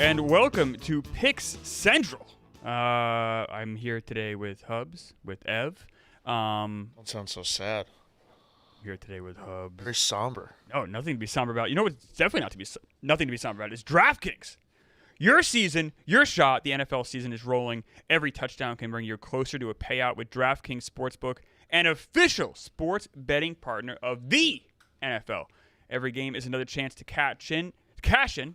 and welcome to Picks Central. I'm here today with Hubs, with Ev. Don't sound so sad. I'm here today with Hubs. Very somber. No, nothing to be somber about. You know what's definitely nothing to be somber about is DraftKings. Your season, your shot. The NFL season is rolling. Every touchdown can bring you closer to a payout with DraftKings Sportsbook, an official sports betting partner of the NFL. Every game is another chance to cash in,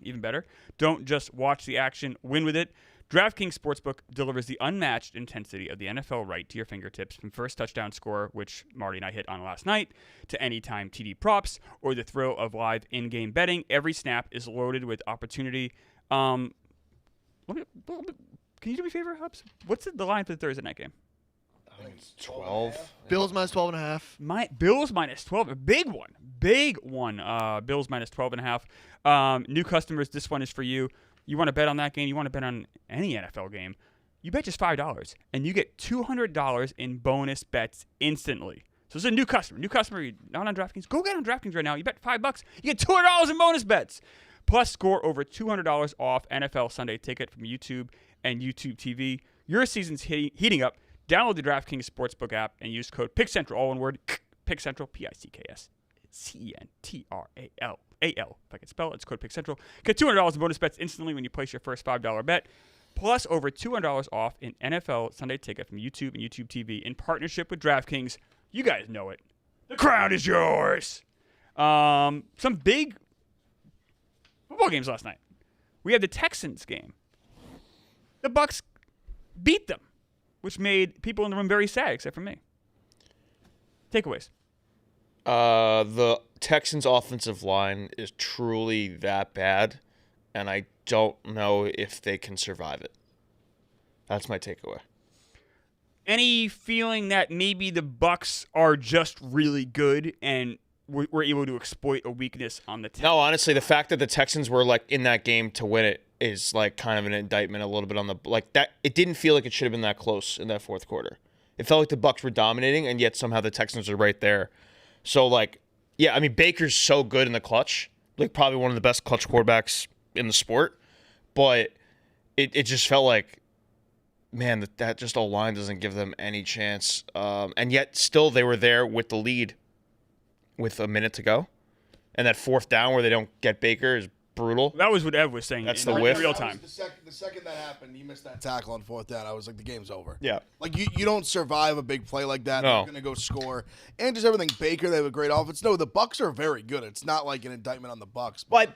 even better. Don't just watch the action, win with it. DraftKings Sportsbook delivers the unmatched intensity of the NFL right to your fingertips, from first touchdown score, which Marty and I hit on last night, to anytime TD props, or the thrill of live in-game betting. Every snap is loaded with opportunity. Can you do me a favor, Hubs? What's the line for the Thursday night game? I think it's 12. Bills minus 12.5. Bills minus 12. A big one. Bills minus 12.5. New customers, this one is for you. You want to bet on that game? You want to bet on any NFL game? You bet just $5, and you get $200 in bonus bets instantly. So it's a new customer. You're not on DraftKings. Go get on DraftKings right now. You bet $5, you get $200 in bonus bets. Plus, score over $200 off NFL Sunday Ticket from YouTube and YouTube TV. Your season's heating up. Download the DraftKings Sportsbook app and use code PICKCENTRAL, all one word, PICKCENTRAL, PICKSCENTRAL. If I can spell it, it's code PICKCENTRAL. Get $200 in bonus bets instantly when you place your first $5 bet. Plus, over $200 off in NFL Sunday Ticket from YouTube and YouTube TV in partnership with DraftKings. You guys know it. The crown is yours. Some big football games last night. We had the Texans game. The Bucs beat them, which made people in the room very sad, except for me. Takeaways. The Texans' offensive line is truly that bad, and I don't know if they can survive it. That's my takeaway. Any feeling that maybe the Bucs are just really good and were able to exploit a weakness on the Texans? No, honestly, the fact that the Texans were like in that game to win it is like kind of an indictment a little bit on the that. It didn't feel like it should have been that close in that fourth quarter. It felt like the Bucs were dominating, and yet somehow the Texans are right there. So yeah, I mean, Baker's so good in the clutch, like probably one of the best clutch quarterbacks in the sport, but it just felt like, man, that just O-line doesn't give them any chance, and yet still they were there with the lead with a minute to go, and that fourth down where they don't get Baker is brutal. That was what Ev was saying. That's in the whiff. Real time. The second that happened, you missed that tackle on fourth down. I was like, the game's over. Yeah. Like, you don't survive a big play like that. No. You're going to go score. And just everything. Baker, they have a great offense. No, the Bucs are very good. It's not like an indictment on the Bucs. But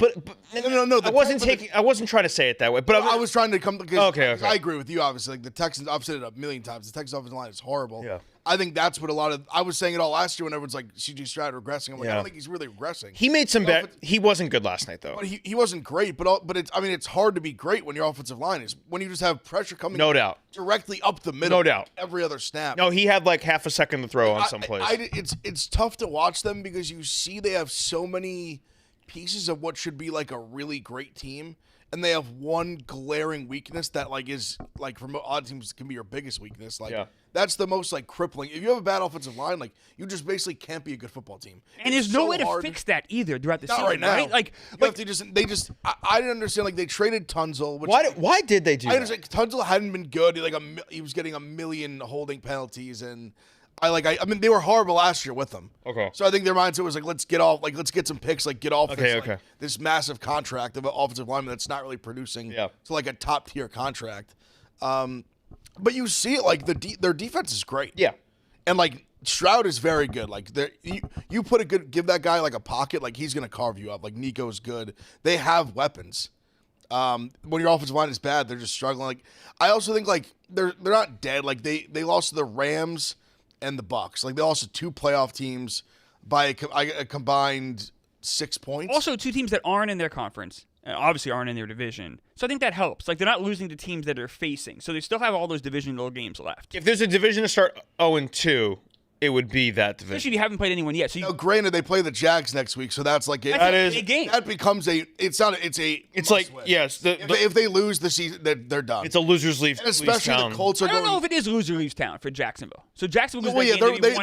No. I wasn't trying to say it that way. But I was trying to come because okay. I agree with you, obviously. Like, the Texans, I've said it a million times. The Texans offensive line is horrible. Yeah. I think that's what I was saying it all last year when everyone's like, C.J. Stroud regressing. I'm like, Yeah. I don't think he's really regressing. He made some he wasn't good last night, though. But he wasn't great, but it's hard to be great when your offensive line is when you just have pressure coming. No doubt. Directly up the middle. No doubt. Every other snap. No, he had like half a second to throw on some plays. It's tough to watch them because you see they have so many pieces of what should be like a really great team, and they have one glaring weakness that is from odd teams can be your biggest weakness. That's the most crippling. If you have a bad offensive line, you just basically can't be a good football team. And there's no way to fix that either throughout the season, right now. right? I didn't understand. They traded Tunzel. Which, why did they do I that? Tunzel hadn't been good. He was getting a million holding penalties, and I mean they were horrible last year with them. Okay. So I think their mindset was let's get some picks, get off this massive contract of an offensive lineman that's not really producing to a top tier contract. But you see it their defense is great. Yeah. And Stroud is very good. You give that guy a pocket, he's gonna carve you up. Nico's good. They have weapons. When your offensive line is bad, they're just struggling. I also think they're not dead. They lost to the Rams and the Bucs. They lost to two playoff teams by a combined 6 points. Also, two teams that aren't in their conference. Obviously aren't in their division. So I think that helps. They're not losing to teams that they're facing. So they still have all those divisional games left. If there's a division to start 0-2, it would be that division. Especially if you haven't played anyone yet. So granted, they play the Jags next week, so that's a big game. That becomes It's yes. If they lose the season, they're done. It's a losers leave. And especially the Colts are I don't going. know if it is loser leaves town for Jacksonville. So Jacksonville. They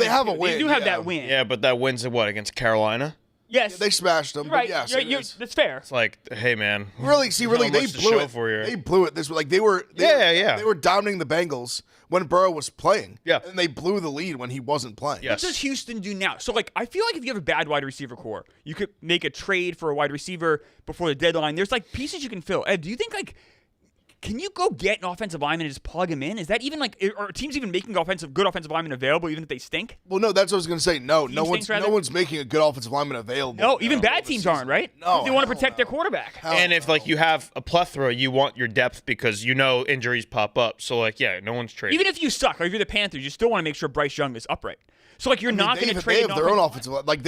have a win. They do have that win. Yeah, but that win's what against Carolina? Yes. They smashed them. Right. But yes, That's fair. It's like, hey man, really, they blew it. For you. They blew it. They were dominating the Bengals when Burrow was playing. Yeah. And they blew the lead when he wasn't playing. Yes. What does Houston do now? So, like, I feel like if you have a bad wide receiver core, you could make a trade for a wide receiver before the deadline. There's, like, pieces you can fill. Ed, do you think, like, can you go get an offensive lineman and just plug him in? Is that even, like, are teams even making good offensive linemen available even if they stink? Well, no, that's what I was going to say. No one's making a good offensive lineman available. No, even bad teams aren't, right? No. They want to protect their quarterback. And if like you have a plethora, you want your depth because you know injuries pop up. So like, yeah, no one's trading. Even if you suck, like if you're the Panthers, you still want to make sure Bryce Young is upright. So like you're not going to trade. They have their own offensive line. Like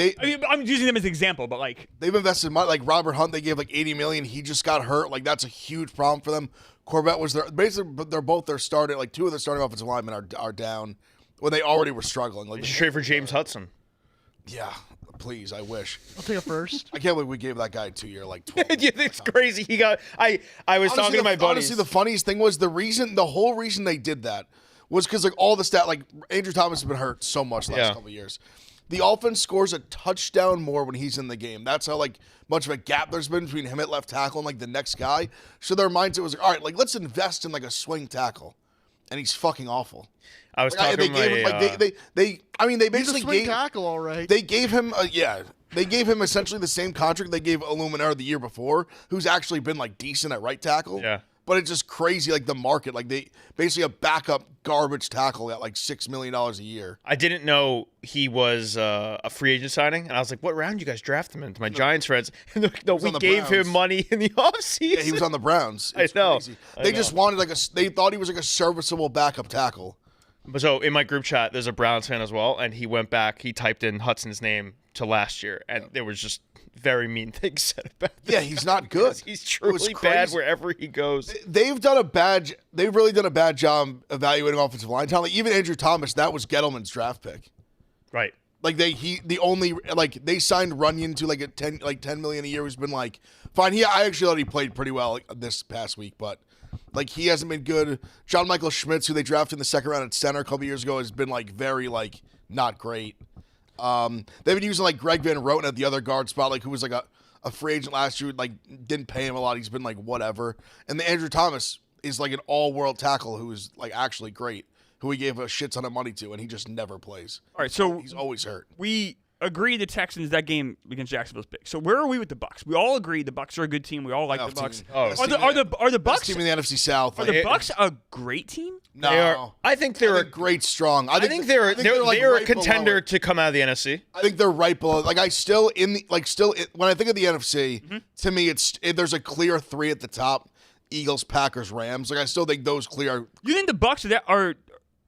I'm using them as an example, but like they've invested money. Like Robert Hunt, they gave like $80 million. He just got hurt. Like that's a huge problem for them. Corbett was they're both their starting. Like two of their starting offensive linemen are down when they already were struggling. Like you should trade for James Hudson. Yeah, please. I wish. I'll take a first. I can't believe we gave that guy a 2-year like 12. Yeah, it's crazy. He got. I was talking to my buddies. Honestly, the funniest thing was the whole reason they did that was because like all the like Andrew Thomas has been hurt so much the last couple of years. The offense scores a touchdown more when he's in the game. That's how like much of a gap there's been between him at left tackle and like the next guy. So their mindset was like, all right, like let's invest in like a swing tackle, and he's fucking awful. I was talking to my. They basically He's a swing tackle, all right. They gave him They gave him essentially the same contract they gave Illuminati the year before, who's actually been like decent at right tackle. Yeah. But it's just crazy, like the market. Like they basically a backup garbage tackle at like $6 million a year. I didn't know he was a free agent signing, and I was like, "What round you guys draft him into?" My Giants friends, and they're like, "No, we gave him money in the offseason." Yeah, he was on the Browns. It's I know. Crazy. They just wanted they thought he was like a serviceable backup tackle. So in my group chat, there's a Browns fan as well, and he went back. He typed in Hudson's name to last year, and there was just very mean things said about him. Yeah, he's not good. He's truly bad wherever he goes. They've really done a bad job evaluating offensive line talent. Like, even Andrew Thomas, that was Gettleman's draft pick. Right. Like they signed Runyon to like $10 million a year, who's been like fine. I actually thought he played pretty well this past week, but like he hasn't been good. John Michael Schmitz, who they drafted in the second round at center a couple years ago, has been like very like not great. They've been using like Greg Van Roten at the other guard spot, like who was like a free agent last year, like didn't pay him a lot. He's been like whatever. And the Andrew Thomas is like an all-world tackle who is like actually great, who he gave a shit ton of money to, and he just never plays. All right, so he's always hurt. We agree the Texans, that game against Jacksonville's big. So where are we with the Bucs? We all agree the Bucs are a good team. We all like the Bucs. Are the Bucs team in the NFC South? Are the Bucs a great team? No, they are, I think they're a great strong. I think they're right a contender to come out of the NFC. I think they're right below. Like when I think of the NFC, to me there's a clear three at the top: Eagles, Packers, Rams. Like I still think those clear. You think the Bucs are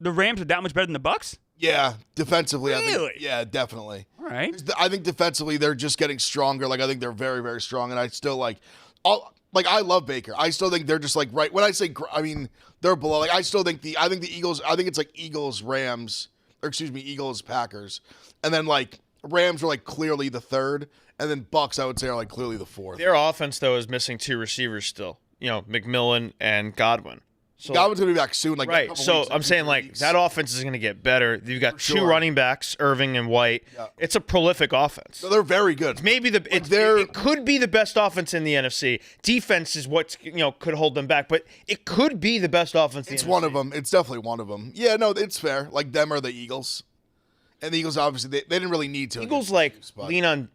the Rams are that much better than the Bucs? Yeah, defensively. Really? I think, yeah, definitely. All right. I think defensively they're just getting stronger. Like I think they're very, very strong, and I still I love Baker. I still think they're just like right. When I say, I mean they're below. Like I still think the Eagles. I think it's like Eagles, Rams, Eagles, Packers, and then like Rams are like clearly the third, and then Bucs I would say are like clearly the fourth. Their offense though is missing two receivers still. You know, McMillan and Godwin. So, Godwin's going to be back soon. Like right. So I'm saying like that offense is going to get better. You've got two running backs, Irving and White. Yeah. It's a prolific offense. So they're very good. It's maybe it could be the best offense in the NFC. Defense is what could hold them back, but it could be the best offense. It's one of them. It's definitely one of them. Yeah, no, it's fair. Like them or the Eagles. And the Eagles, obviously, they didn't really need to. Eagles lean on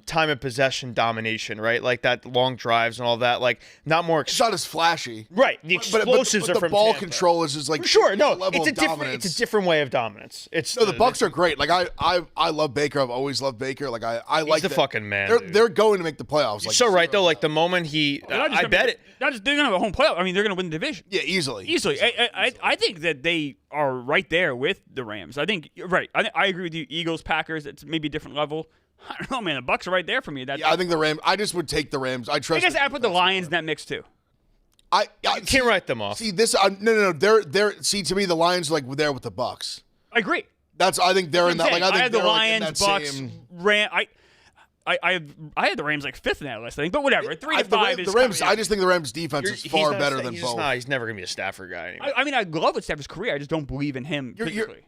time of possession domination, right? Like that long drives and all that. Like not more. It's not as flashy, right? The explosives but are from the ball Tampa. Control is just like for sure. No, it's a different way of dominance. The Bucs are great. Like I love Baker. I've always loved Baker. Like I like the fucking man. They're going to make the playoffs. Like, so right though. Like the moment I bet it. They're going to have a home playoff. I mean, they're going to win the division. Yeah, easily. I think that they are right there with the Rams. I think right. I agree with you. Eagles, Packers. It's maybe a different level. I don't know, man. The Bucs are right there for me. I think the Rams. I just would take the Rams. I guess I put the Lions in that mix too. I can't write them off. See this? No. They're. See, to me, the Lions are like there with the Bucs. I agree. I think they're in that. Like I think had the Lions, like Bucs, Ram. I had the Rams like fifth in that list, I think, but whatever. 3 to 5 is the Rams. I just think the Rams' defense is far better than both. He's never gonna be a Stafford guy anymore. I mean, I love Stafford's career. I just don't believe in him physically.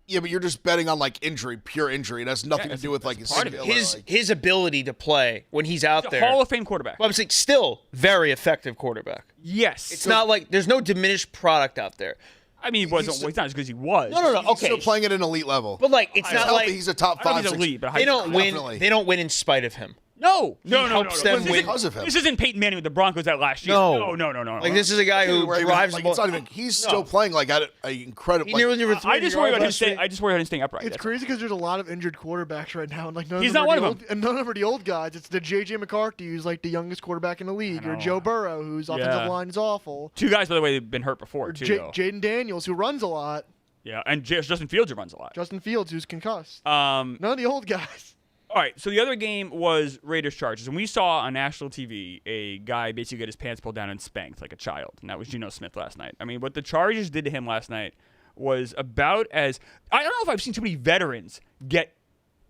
Yeah, but you're just betting on like injury, pure injury. It has nothing to do with like his part of it. skill or, His ability to play when he's out He's there. a Hall of Fame quarterback. Well, I'm saying still very effective quarterback. Yes. It's not like there's no diminished product out there. I mean, he's not as good as he was. No. He's Okay, still playing at an elite level. but like it's He's not healthy. like He's a top I don't 5, think he's 6. elite, but they don't win. Definitely. They don't win in spite of him. No. helps them This win. isn't- Because of him. This isn't Peyton Manning with the Broncos that last year. No. No. Like this is a guy who Where he drives was, the like, it's ball. not even. He's still playing like at an incredible. He Like, nearly over 300 I just worry about him yards last staying. week. I just worry about him staying upright. It's That's crazy because there's a lot of injured quarterbacks right now, and like none He's of them not are one the of old, them. and none of them are the old guys. It's the JJ McCarthy, who's like the youngest quarterback in the league, or know. Joe Burrow, whose offensive line is awful, two guys, by the way, have been hurt before or too. though. Jaden Daniels, who runs a lot, Yeah, and Justin Fields who runs a lot. Justin Fields, who's concussed. Um, None of the old guys. All right, so the other game was Raiders Chargers, and we saw on national TV a guy basically get his pants pulled down and spanked like a child, and that was Geno Smith last night. I mean, what the Chargers did to him last night was about as I don't know if I've seen too many veterans get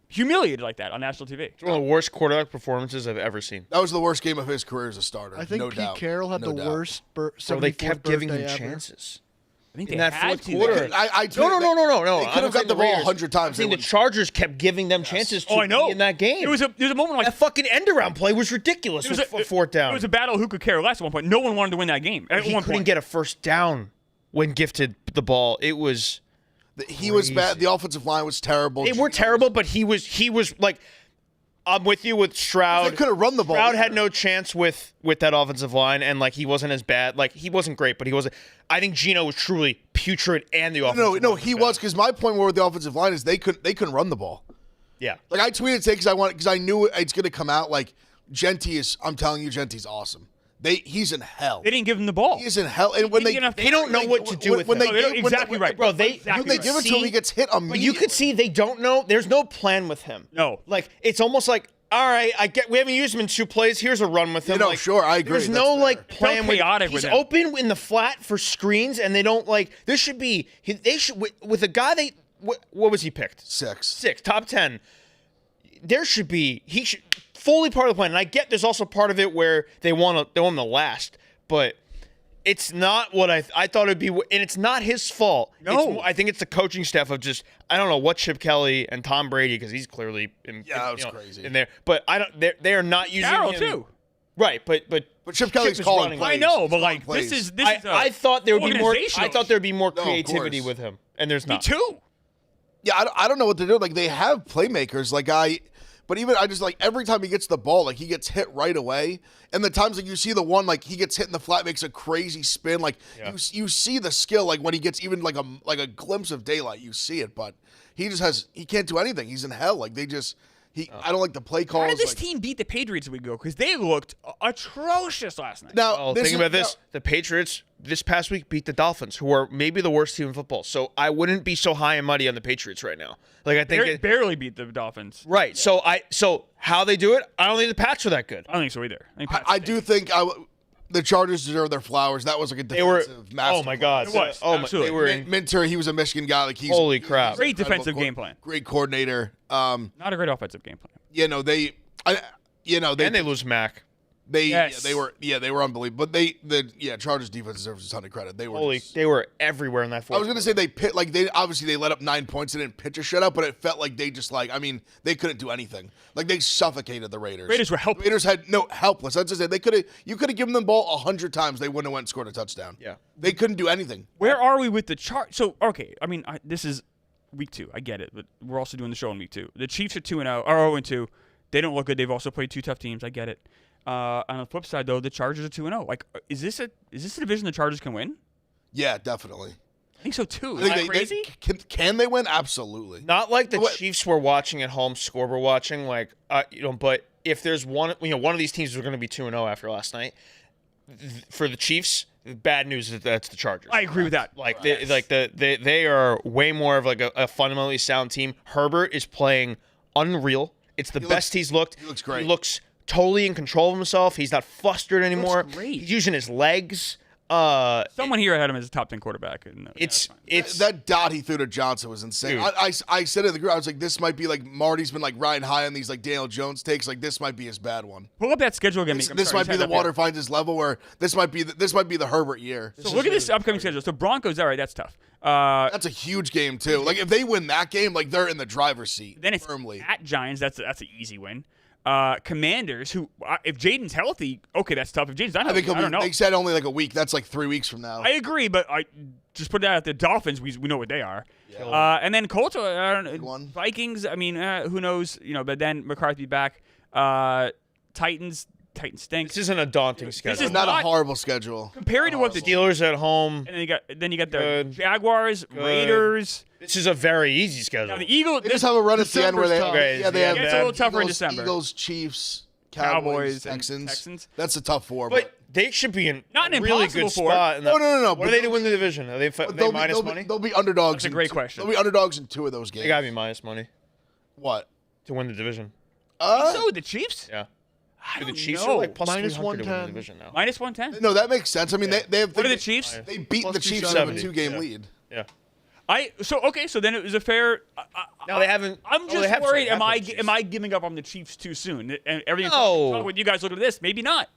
humiliated like that on national TV. It's one of the worst quarterback performances I've ever seen. that was the worst game of his career as a starter. I think no Pete doubt. Carroll had No the doubt. worst. So they 74th kept giving him birthday ever. chances. I think In they that had fourth to. quarter. I No. They could I'm have got saying the ball Raiders. 100 times. I'm saying They the wouldn't. Chargers kept giving them chances to Oh, I know. be in that game. There was a moment like that fucking end around play was ridiculous. It was fourth down. It was a battle who could care less at one point. No one wanted to win that game at he one couldn't point. get a first down when gifted the ball. It was He was bad. The offensive line was terrible. they were terrible, but he was like, I'm with you with Stroud. They could have run the ball. Stroud had no chance with that offensive line, and like he wasn't as bad. Like he wasn't great, but he wasn't. I think Geno was truly putrid, and the offensive No, line he bad. was because my point with the offensive line is they couldn't run the ball. Yeah, Like I tweeted today because I knew it's going to come out. Like Genty is. I'm telling you, Genty's awesome. He's in hell. They didn't give him the ball. He's in hell. And when He didn't get enough they don't know what to do with when him. they No, they don't- give- when- exactly right. Bro, they Exactly when they give it to him, he gets hit But immediately. you could see they don't know. There's no plan with him. No. Like it's almost like, all right, we haven't used him in 2 plays. Here's a run with him. No, like, sure, I agree. There's That's no fair. like plan. felt chaotic He's with him. open in the flat for screens, and they don't like. There should be. They should with a guy. What was he picked? 6. Top 10. There should be. He should fully part of the plan. And I get there's also part of it where they want him to last, but. It's not what I thought it'd be, and it's not his fault. No. I think it's the coaching staff of just I don't know what Chip Kelly and Tom Brady because he's clearly that was crazy. in there. But I don't. They are not using Carroll him. too. But Chip Kelly's is calling running. plays. I know, He's but calling like plays. this is I thought there would be more. I organizational thought there would be more of creativity course. with him, and there's Me not. too. Yeah, I don't know what to do. Like they have playmakers. But even I just like every time he gets the ball, like he gets hit right away. And the times like you see the one like he gets hit in the flat, makes a crazy spin. Like you see the skill. Like when he gets even like a glimpse of daylight, you see it. But he can't do anything. He's in hell. Like I don't like the play calls. How did this like, team beat the Patriots a week ago? Because they looked atrocious last night. now Oh, think about this: the Patriots this past week beat the Dolphins, who are maybe the worst team in football. So I wouldn't be so high and muddy on the Patriots right now. Like I think barely beat the Dolphins. right. Yeah. So how they do it? I don't think the Pats are that good. I don't think so either. I, think Pats I stink. do think the Chargers deserve their flowers. That was like a They were. defensive masterclass. Oh my God! It was, Oh my! absolutely. They were. In, Minter, he was a Michigan guy. Like he's Holy crap. Great incredible defensive game plan. Great coordinator. Not a great offensive game plan. They and they lose Mac. Yes. they were unbelievable. But Chargers defense deserves a ton of credit. They were They were everywhere in that I fourth. was gonna say they let up 9 points and didn't pitch a shutout, but it felt like they just they couldn't do anything. Like they suffocated the Raiders. Raiders were helpless. Raiders had helpless. That's just it. You could have given them the ball 100 times, they wouldn't have went and scored a touchdown. Yeah. They couldn't do anything. Where are we with the chart? So, okay, I mean, this is week 2. I get it, but we're also doing the show in week 2. The Chiefs are 2-0, or 0-2. They don't look good. They've also played 2 tough teams. I get it. On the flip side, though, the Chargers are 2-0. Like, is this a division the Chargers can win? Yeah, definitely. I think so too. I Is think that crazy? can they win? Absolutely. Not like the What- Chiefs were watching at home, score were watching. But if there's one of these teams is going to be 2-0 after last night, for the Chiefs, the bad news is that's the Chargers. I agree with that. They are way more of like a fundamentally sound team. Herbert is playing unreal. It's the best he's looked. He looks great. He looks totally in control of himself. He's not flustered anymore. great. He's using his legs. Someone here had him as a top 10 quarterback. And, It's that dot he threw to Johnson was insane. Dude. I said it in the group. I was like, this might be like Marty's been like riding high on these like Daniel Jones takes. Like this might be his bad one. pull up that schedule again. This might be the water finds his level. Where this might be the Herbert year. So look at this upcoming schedule. So Broncos, all right, that's tough. That's a huge game too. Like if they win that game, like they're in the driver's seat. Then it's firmly. at Giants. That's an easy win. Commanders, who if Jaden's healthy, okay, that's tough. If Jaden's not I healthy, think I don't know. they said only like a week. That's like 3 weeks from now. I agree, but I just put that out. The Dolphins, we know what they are. And then Colts, I don't know. one. Vikings, I mean, who knows? But then McCarthy back. Titans stinks. this isn't a daunting schedule. It's is not a not- horrible schedule. Compared to what the Steelers at home. and then you got the Good. Jaguars, Raiders. This is a very easy schedule. Now the Eagles. They just have a run at the end where they December's tough. they have It's a little tougher in December. Eagles, Chiefs, Cowboys, and Texans. Texans. That's a tough four. but they should be in Not an a really impossible good four. spot. In the, No. What are they to win the division? Are they minus money? They'll be underdogs. That's a in great two- question. They'll be underdogs in 2 of those games. They gotta be minus money What? to win the division. So the Chiefs. Yeah. I The don't Chiefs know. are like plus Minus 300 to win the 110. division now. Minus 110. No, that makes sense. I mean, they have. What are the Chiefs? They beat Plus the Chiefs and have a 270. 2-game Yeah. lead. Yeah. So then it was a fair. No, they haven't. I'm they just have worried. some. Am I giving up on the Chiefs too soon? And everything. No. When you guys look at this, maybe not.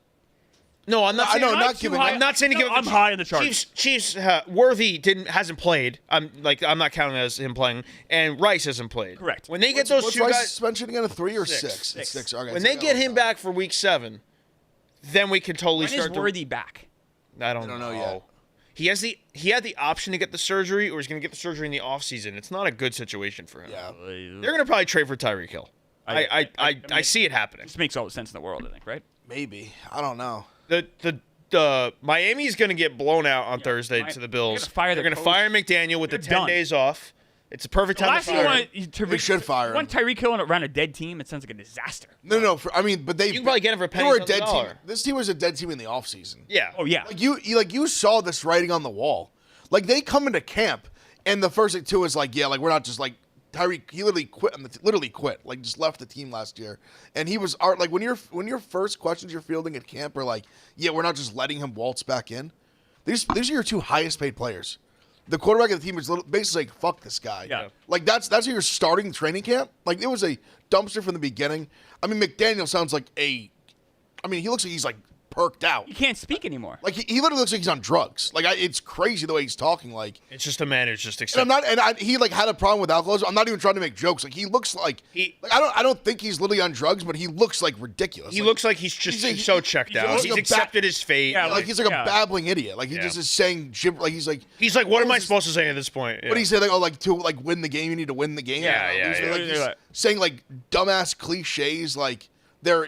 No, I'm not. I saying, know, I'm not not giving high. up. I'm not saying to give. I'm high on the Chargers. Chiefs. Worthy hasn't played. I'm not counting as him playing, and Rice hasn't played. Correct. When they get those What's two Rice's guys, suspension again? A 3 or Six. 6? Six. Okay, when so they got get all him time. back for Week 7, then we can totally When start. is Worthy back? I don't know know yet. He had the option to get the surgery, or he's going to get the surgery in the offseason. It's not a good situation for him. Yeah. They're going to probably trade for Tyreek Hill. I see it happening. This makes all the sense in the world, I think, right? Maybe. I don't know. The Miami's going to get blown out on Thursday Mi- to the Bills. they're They're gonna going to fire fire McDaniel with the They're 10 done. days off. It's a perfect time to Last thing you fire him. want They should fire him. Want Tyreek Hill around a dead team? It sounds like a disaster. No. But they. You can probably get him for They were pennies a on the dead team. dollar. This team was a dead team in the offseason. Yeah. Oh yeah. You saw this writing on the wall. Like they come into camp, and the first thing too is like, yeah, like we're not just like Tyreek. He literally quit. Like just left the team last year, and he was like when your first questions you're fielding at camp are like, yeah, we're not just letting him waltz back in. These are your 2 highest paid players. The quarterback of the team is basically like, fuck this guy. Yeah. Like that's how you're starting training camp. Like it was a dumpster from the beginning. I mean, McDaniel sounds like he looks like he's like perked out. You can't speak anymore. Like he literally looks like he's on drugs. Like it's crazy the way he's talking. Like It's just a man who's just and accepting. I'm not, and he like had a problem with alcoholism. I'm not even trying to make jokes. Like he looks like I don't think he's literally on drugs, but he looks like ridiculous. He Like, looks like he's just so checked out. like He's a accepted his fate. Yeah, like he's like Yeah. a babbling idiot. Like he Yeah. just is saying gib. Like he's like what am I was supposed to say at this point? what do you say? Like to like win the game, you need to win the game. Yeah, He's yeah. like, he's saying like dumbass cliches. Like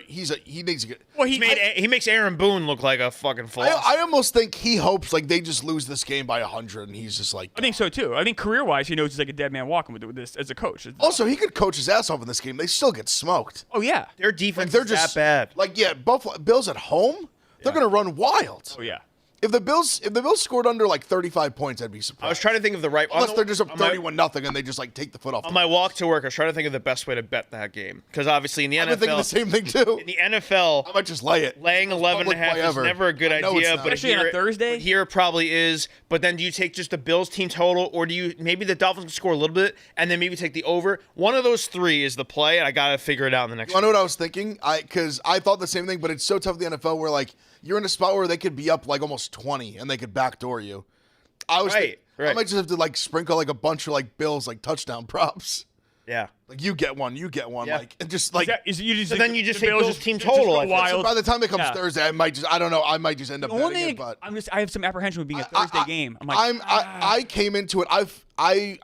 he needs to get. Well, He makes Aaron Boone look like a fucking floss. I almost think he hopes like they just lose this game by 100, and he's just like. I think so too. I think career-wise, he knows he's like a dead man walking with this as a coach. Also, he could coach his ass off in this game. They still get smoked. Oh yeah. Their defense They're is just that bad. Like Buffalo Bills at home, they're gonna run wild. Oh yeah. If the Bills scored under like 35 points, I'd be surprised. I was trying to think of the right. Unless they're just up on my- 31-0 and they just like take the foot off. On my walk to work, I was trying to think of the best way to bet that game because obviously in the I've been thinking the NFL, same thing too. in the NFL, I might just lay it. laying 11 and a Public half play is ever. never a good I know it's idea. not. But Especially on a Thursday? here it probably is. But then do you take just the Bills team total, or do you maybe the Dolphins can score a little bit and then maybe take the over? One of those 3 is the play, and I gotta figure it out in the next. You want to know what I was thinking? Because I thought the same thing, but it's so tough in the NFL where like you're in a spot where they could be up like almost 20 and they could backdoor you. I was Right. I might just have to like sprinkle like a bunch of like Bills like touchdown props. Yeah. Like you get one, Yeah. like and just like. So then you just take Bills' team total, I think. Wild. So by the time it comes Yeah. Thursday, I might just end up The only betting thing it. But I have some apprehension with being a Thursday game. I'm like, I came into it. I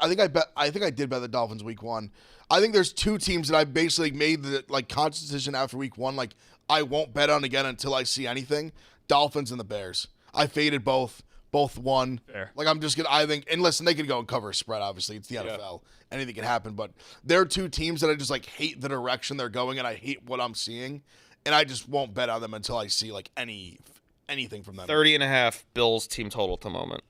think I did bet the Dolphins week 1. I think there's 2 teams that I basically made the like conscious decision after week 1. Like I won't bet on again until I see anything. Dolphins and the Bears. I faded both. Both won. Fair. Like I'm just gonna. I think, and listen, they could go and cover a spread. Obviously, it's the NFL. Anything can happen. But they're 2 teams that I just like hate the direction they're going, and I hate what I'm seeing, and I just won't bet on them until I see like anything from them. 30 and a half Bills team total at the moment.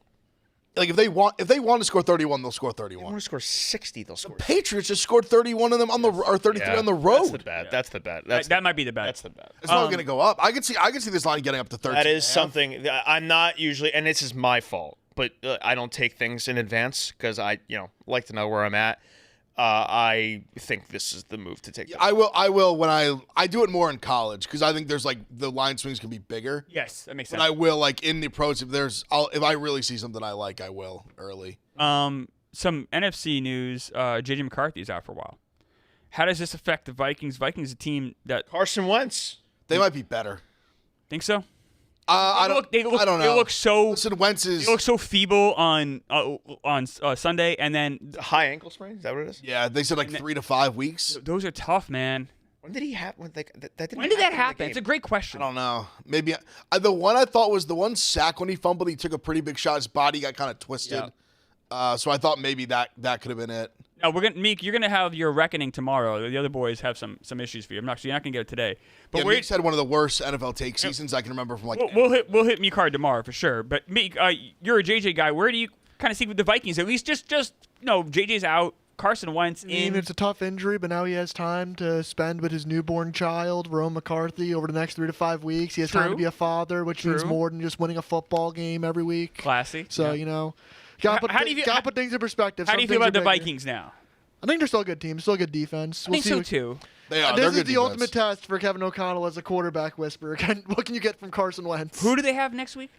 Like if they want to score 31, they'll score They 31. want to score 60, they'll score. Patriots just scored 31 of them on the or 33 on the road. That's the bet. That's the bet. That might be the bet. That's the bet. It's not going to go up. I can see this line getting up to 13. That is something that I'm not usually, and this is my fault, but I don't take things in advance because I like to know where I'm at. I think this is the move to take. I will when I do it more in college because I think there's like the line swings can be bigger. Yes, that makes sense. But I will like in the pros if I really see something I like, I will early. Some NFC news. JJ McCarthy is out for a while. How does this affect the Vikings? Vikings, a team that Carson Wentz. They might be better. think so. I don't know. They look so. Listen, Wentz is. They look so feeble on Sunday, and then High ankle sprain. Is that what it is? Yeah, they said like 3 to 5 weeks. those are tough, man. When did he have? That didn't When did that in the happen? game. It's a great question. I don't know. Maybe the one I thought was the one sack when he fumbled. He took a pretty big shot. His body got kind of twisted. So I thought maybe that could have been it. Now Meek, you're gonna have your reckoning tomorrow. The other boys have some issues for you. You're not gonna get it today. But Yeah, Meek's had one of the worst NFL take seasons I can remember from like. we'll hit Meek hard tomorrow for sure. But Meek, you're a JJ guy. Where do you kind of see with the Vikings? At least just JJ's out. Carson Wentz I mean, in. it's a tough injury, but now he has time to spend with his newborn child, Burrow and McCarthy, over the next 3 to 5 weeks. He has time to be a father, which means more than just winning a football game every week. Classy. So, gotta put things in perspective. How do you feel about the Vikings now? I think they're still a good team, still a good defense. I think so too. They are. This They're is good the defense. ultimate test for Kevin O'Connell as a quarterback whisperer. What can you get from Carson Wentz? Who do they have next week?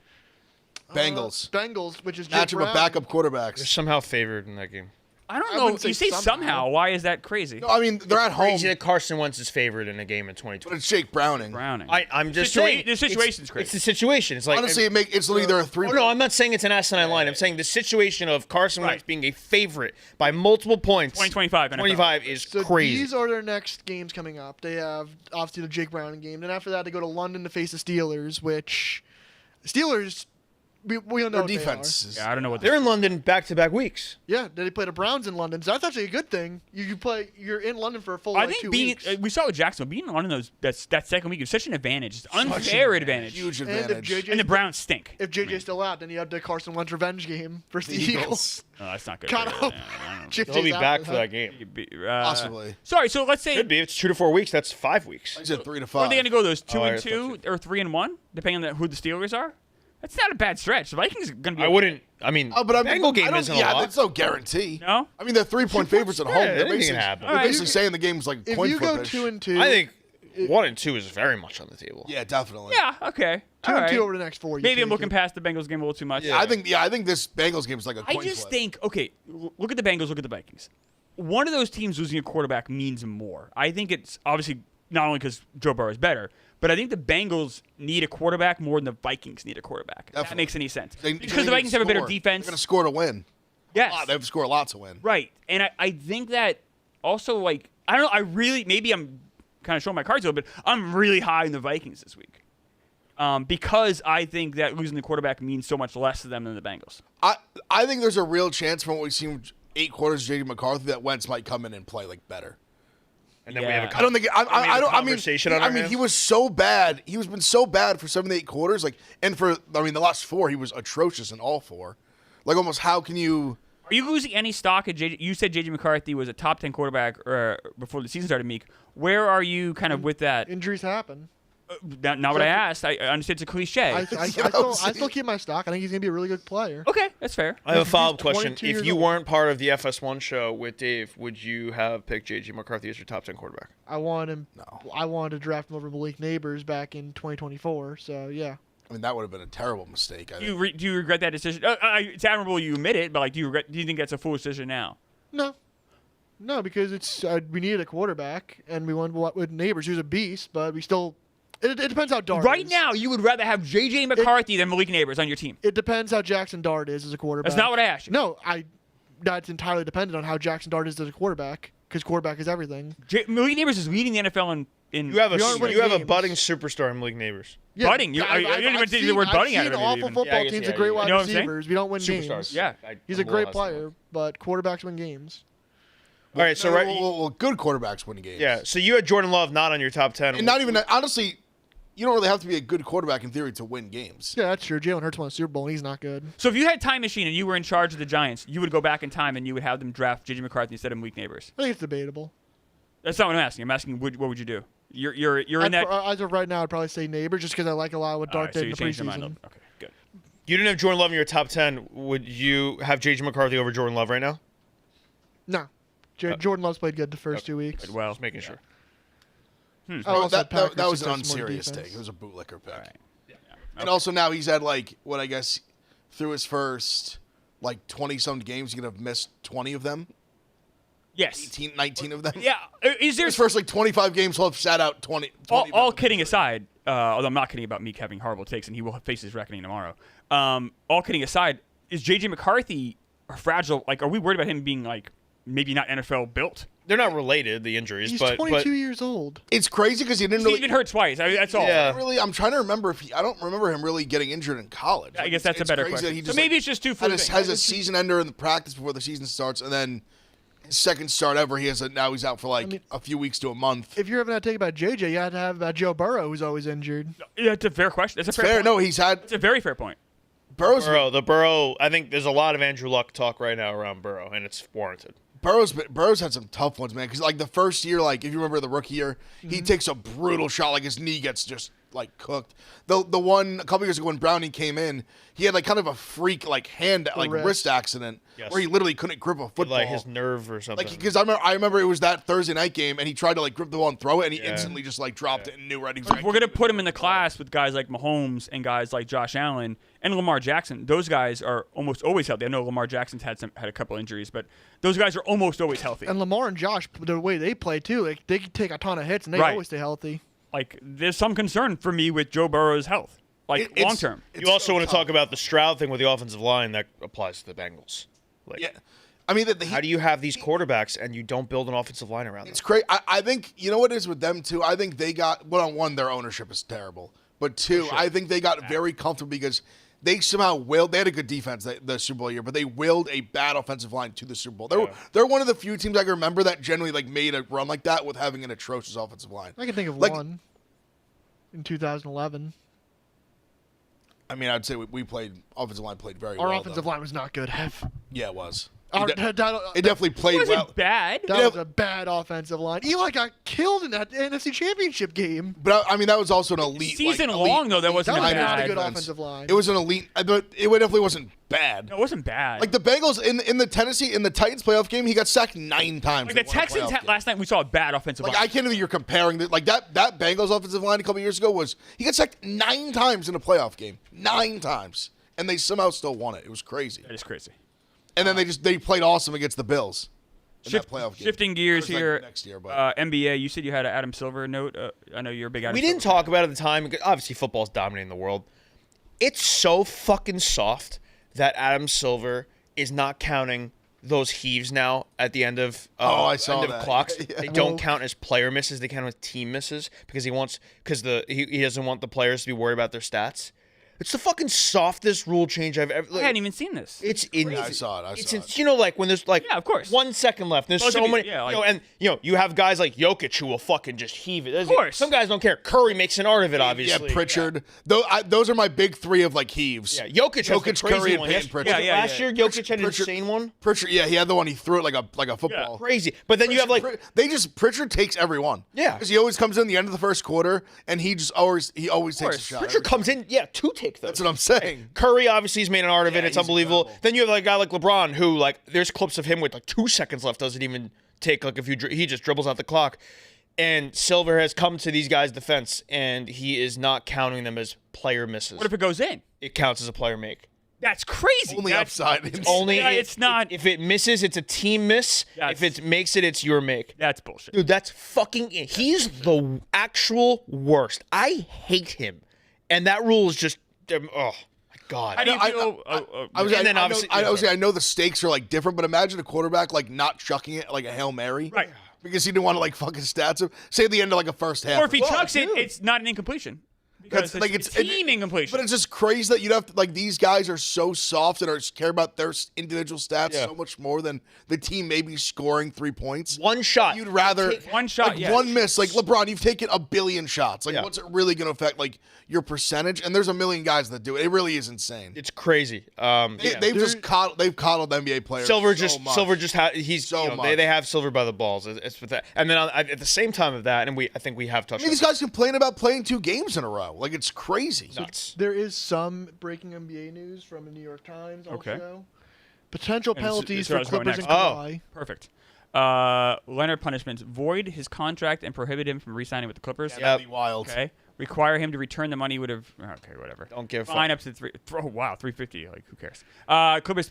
Bengals. Bengals, which is Jake Match 'em with Brown. backup They're quarterbacks. somehow favored in that game. I don't I know. wouldn't You say say somehow. somehow. Why is that crazy? No, I mean they're at home, Crazy that Carson Wentz is favored in a game in 2020. but it's Jake Browning. Browning. I'm just saying The situation's crazy. It's the situation. It's like Honestly, it's either a 3. Oh, no, I'm not saying it's an asinine line. I'm saying the situation of Carson Wentz being a favorite by multiple points. 2025 NFL. 25 is So crazy. these are their next games coming up. They have obviously the Jake Browning game. Then after that, they go to London to face the Steelers, which Steelers we don't know Their what defense is. Yeah, I don't know what They're in London back-to-back weeks. they are. Yeah, they play the Browns in London, so that's actually a good thing. You're in London for a full I think 2 being weeks. we saw with Jacksonville being on that second week is such an advantage. It's unfair advantage. Huge and advantage. And the Browns stink. if JJ's still out, then you have the Carson Wentz revenge game versus the Eagles. Oh, that's not good. Kind of hope He'll be JJ's out back for for that. that game. Possibly. Sorry, so let's say Could be. If it's 2 to 4 weeks, that's 5 weeks. I said 3 to where 5. are they going to go? Those 2 Oh, and I 2 or 3 and 1, depending on who the Steelers are. That's not a bad stretch. The Vikings are going to be. I wouldn't. I mean, But I mean, Bengal game I don't- isn't a yeah, lot. that's no guarantee. No? I mean they're 3-point favorites at home. Yeah, They're anything can basically, happen. they're basically saying the game's like If coin you go flip-ish. 2 and 2, I think 1 and 2 is very much on the table. Yeah, definitely. Yeah. Okay. 2 All and 2 right. over the next 4. Maybe I'm looking past the Bengals game a little too much. I think this Bengals game is like a I coin just flip. think, okay, look at the Bengals, look at the Vikings. One of those teams losing a quarterback means more. I think it's obviously not only because Joe Burrow is better, but I think the Bengals need a quarterback more than the Vikings need a quarterback. If that Definitely. makes any sense. Because Because the Vikings have a better defense. They're going to score to win. Yes. They have to score a lot to win. Right. And I think that also, like, I don't know, maybe I'm kind of showing my cards a little bit. I'm really high in the Vikings this week. Because I think that losing the quarterback means so much less to them than the Bengals. I think there's a real chance from what we've seen 8 quarters of JJ McCarthy that Wentz might come in and play like better. And then we have Yeah. a I don't think I don't. conversation on our I mean, hands. he was so bad. He was been so bad for 7 to 8 quarters. Like, and for the last 4, he was atrocious in all 4. Like, almost how can you? Are you losing any stock at JJ? You said JJ McCarthy was a top 10 quarterback before the season started, Meek. Where are you kind of with that? Injuries happen. Not what I asked. I understand it's a cliche. I still keep my stock. I think he's going to be a really good player. Okay, that's fair. I have a He's follow-up question. 22 If years you old. weren't part of the FS1 show with Dave, would you have picked J.J. McCarthy as your top 10 quarterback? I want him. No. I wanted to draft him over Malik Neighbors back in 2024. So yeah. I mean, that would have been a terrible mistake. I Do think. you regret that decision? It's admirable you admit it, but like, do you think that's a foolish decision now? No, because it's we needed a quarterback and we won with Neighbors. He was a beast, but we still. It depends how Dart Right is. now, you would rather have J.J. McCarthy than Malik Neighbors on your team. It depends how Jackson Dart is as a quarterback. That's not what I asked you. No, that's entirely dependent on how Jackson Dart is as a quarterback, because quarterback is everything. Malik Neighbors is leading the NFL in You have We aren't winning a games. budding superstar in Malik Neighbors. Yeah, Budding. I didn't even say the word budding out of I've it seen awful even. football Yeah, I guess, teams yeah, with great yeah. wide You know what I'm saying? receivers. We don't win Superstars. games. Yeah. He's a great player, but quarterbacks win games. All right, so Well, good quarterbacks win games. yeah, so you had Jordan Love not on your top 10. and not even honestly, you don't really have to be a good quarterback in theory to win games. Yeah, that's true. Jalen Hurts won a Super Bowl, and he's not good. So if you had time machine and you were in charge of the Giants, you would go back in time and you would have them draft JJ McCarthy instead of weak neighbors. I think it's debatable. That's not what I'm asking. I'm asking what would you do? You're in that. As of right now, I'd probably say neighbors, just because I like a lot of what Dark So did you in the changed your mind preseason. up. Okay, good. You didn't have Jordan Love in your top 10. Would you have J.J. McCarthy over Jordan Love right now? No. Jordan Love's played good the first 2 weeks. Well, Just making sure. I also had Packers That was an success more unserious defense. take. It was a bootlicker pick. all right. And also now he's had what I guess through his first 20-some games, he could have missed 20 of them. Yes. 18, 19 of them. Yeah. Is there His first 25 games, he'll have sat out 20. all kidding aside? Although I'm not kidding about Meek having horrible takes, and he will face his reckoning tomorrow. All kidding aside, is JJ McCarthy fragile? Are we worried about him being maybe not NFL built? They're not related, the injuries, He's but 22 years old. It's crazy because he didn't He's really. been hurt twice. That's all. Yeah. I'm trying to remember I don't remember him really getting injured in college. I guess that's a It's better crazy that question. he So just, maybe it's just too has a season ender in the practice before the season starts, and then his second start ever, now he's out for a few weeks to a month. If you're having that take about JJ, you had to have about Joe Burrow, who's always injured. That's a fair question. That's a fair Fair, point. no, he's had It's a very fair point. Burrow's Burrow, I think there's a lot of Andrew Luck talk right now around Burrow, and it's warranted. Burrow's had some tough ones, man. Because the first year, if you remember the rookie year, he takes a brutal shot, his knee gets just cooked. The one a couple years ago when Browning came in, he had kind of a freak hand wrist accident Yes. where he literally couldn't grip a football. Like his nerve or something. Because I remember it was that Thursday night game, and he tried to grip the ball and throw it, and he instantly just dropped it and knew right. We're going to put him in the class with guys like Mahomes and guys like Josh Allen and Lamar Jackson. Those guys are almost always healthy. I know Lamar Jackson's had a couple injuries, but those guys are almost always healthy. And Lamar and Josh, the way they play too, they can take a ton of hits and they Right. always stay healthy. There's some concern for me with Joe Burrow's health, long term. You also want to talk about the Stroud thing with the offensive line that applies to the Bengals. Yeah. I mean, How do you have these quarterbacks and you don't build an offensive line around them? it's crazy. I think, you know what it is with them, too? I think they got, one, their ownership is terrible. But two, I think they got very comfortable because they somehow they had a good defense the Super Bowl year, but they willed a bad offensive line to the Super Bowl. They're one of the few teams I can remember that generally made a run like that with having an atrocious offensive line. I can think of one in 2011. I mean, I'd say offensive line played very well. Our offensive line was not good. Yeah, it was. That It definitely played It wasn't well. bad. was a bad offensive line. Eli got killed in that NFC Championship game. But I mean, that was also an elite Season elite- long, though, that wasn't That was not a bad. good defense. offensive line. It was an elite, but it definitely wasn't bad. No, it wasn't bad. The Bengals in the Titans playoff game, he got sacked 9 times. the Texans last night, we saw a bad offensive line. I can't believe you're comparing that. That Bengals offensive line a couple years ago he got sacked 9 times in a playoff game, 9 times, and they somehow still won it. It was crazy. That is crazy. And then they played awesome against the Bills in that playoff game. Shifting gears That was, here, next year, but NBA. You said you had an Adam Silver note. I know you're a big Adam. We didn't Silver talk about it at the time. Because obviously, football's dominating the world. It's so fucking soft that Adam Silver is not counting those heaves now at the end of I saw end of that. clocks. Yeah. They don't count as player misses. They count as team misses because he doesn't want the players to be worried about their stats. It's the fucking softest rule change I've ever. I hadn't even seen this. It's in. I saw it. It's when there's Yeah, of course. 1 second left. There's Those so would be- many. yeah, and you have guys like Jokic who will fucking just heave it. Of course. Some guys don't care. Curry makes an art of it. yeah, Obviously. Pritchard. Those are my big 3 of heaves. Yeah, Jokic has the crazy Curry, and one. Peyton Pritchard. Yeah, yeah. Last year, Jokic had an Pritchard- insane one. Pritchard, yeah, he had the one he threw it like a football. Crazy. But then you have Pritchard takes every one. Yeah. because he always comes in the end of the first quarter and he always takes a shot. Pritchard comes in, to take those. That's what I'm saying. Curry obviously has made an art of it. It's he's unbelievable. incredible. Then you have a guy like LeBron who there's clips of him with 2 seconds left, doesn't even take a few. He just dribbles out the clock. And Silver has come to these guys' defense, and he is not counting them as player misses. What if it goes in? It counts as a player make. That's crazy. Only That's- upside. Only it's not. If it misses, it's a team miss. That's- If it makes it, it's your make. That's bullshit. Dude, that's fucking. He's the actual worst. I hate him, and that rule is just. Oh my god. How do you I- feel? I know the stakes are different, but imagine a quarterback not chucking it like a Hail Mary. Right. Because he didn't want to fucking stats him. Say at the end of a first half. Or if he chucks it, it's not an incompletion. Because like it's team incompletion. But it's just crazy that you'd have to, like, these guys are so soft and care about their individual stats so much more than the team maybe scoring 3 points. One shot. You'd rather one shot, like one miss. Like LeBron, you've taken a billion shots. Like, Yeah. what's it really going to affect like your percentage? And there's a million guys that do it. It really is insane. It's crazy. They've coddled NBA players. Silver so just much. he's So they much. have Silver by the balls. It's with that. And then at the same time of that, and I think we have touched. I mean, these guys complain about playing 2 games in a row. Like, it's crazy. nuts. There is some breaking NBA news from the New York Times also. Okay. Potential And penalties so for I was going Clippers and next. Kawhi. Perfect. Leonard punishments: void his contract and prohibit him from re-signing with the Clippers. Yeah, that'd be wild. Okay. Require him to return the money he would have. Okay, whatever. Don't give a fine fuck. up to $350. Like, who cares? Clippers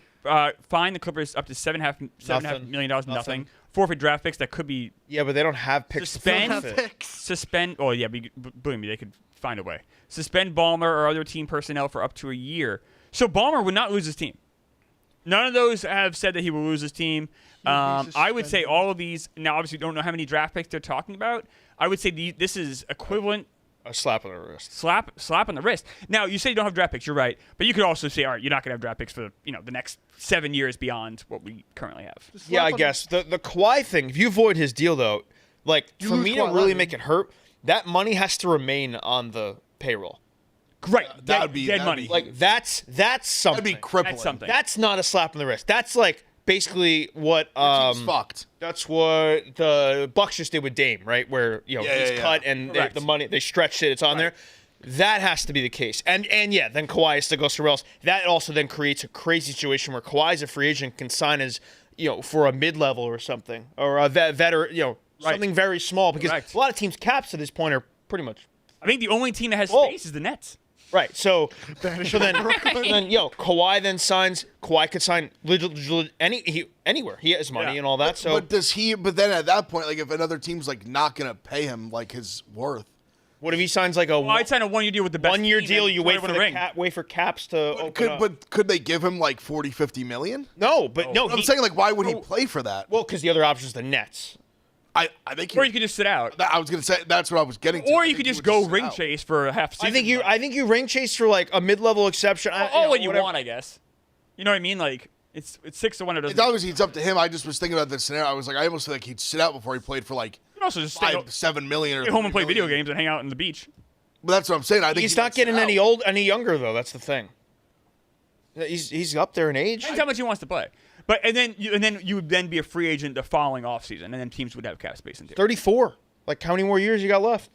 fine the Clippers up to $7.5 million. Nothing. Forfeit draft picks that could be Yeah, but they don't have picks. Suspend? To forfeit. suspend. Oh yeah, believe me, they could find a way. Suspend Ballmer or other team personnel for up to a year. So Ballmer would not lose his team. None of those have said that he will lose his team. I would say all of these. Now, obviously, don't know how many draft picks they're talking about. I would say this is equivalent. A slap on the wrist. Slap on the wrist. Now, you say you don't have draft picks. You're right, but you could also say, all right, you're not going to have draft picks for the next 7 years beyond what we currently have. Yeah, I guess the Kawhi thing. If you void his deal, though, like You for lose me to Kawhi really Leonard. make it hurt, that money has to remain on the payroll. Great. That would be- dead that'd money. be- Like that's something. That'd be crippling. That's something. That's not a slap on the wrist. That's like basically what Team's fucked. that's what the Bucks just did with Dame, right? Where he's yeah. cut and Correct. the money they stretched it. It's on there. That has to be the case. And yeah, then Kawhi still goes somewhere else. That also then creates a crazy situation where Kawhi's a free agent, can sign as for a mid-level or something, or a vet or something very small, because Correct. a lot of teams' caps at this point are pretty much I think the only team that has Oh. space is the Nets. right. So Banish then Brooklyn. Kawhi then signs. Kawhi could sign anywhere. He has money Yeah. and all that. So But does he? But then at that point, like, if another team's like not gonna pay him like his worth, what if he signs like a Well, I'd sign a 1 year deal with the best 1 year team deal? and You try wait to for win a ring. wait for caps to open up. could they give him like 40-50 million? No, but no. I'm saying, like, why would he play for that? Well, because the other option is the Nets. I think. Or you could just sit out. I was gonna say that's what I was getting to. Or I you think could he just would go sit ring out. chase for a half season. I think you ring chase for like a mid-level exception. What you whatever. want, I guess. You know what I mean? Like, it's 6-1. It doesn't. It's obviously it's up to him. I just was thinking about this scenario. I was like, I almost feel like he'd sit out before he played for like You can also just stay, 5-7 million or stay home and 3 play video million. games and hang out on the beach. But that's what I'm saying. I think He's he not might sit getting out. any younger though. That's the thing. He's up there in age. Depends how much he wants to play. But and then you would then be a free agent the following offseason, and then teams would have cap space in theory. 34. Like how many more years you got left?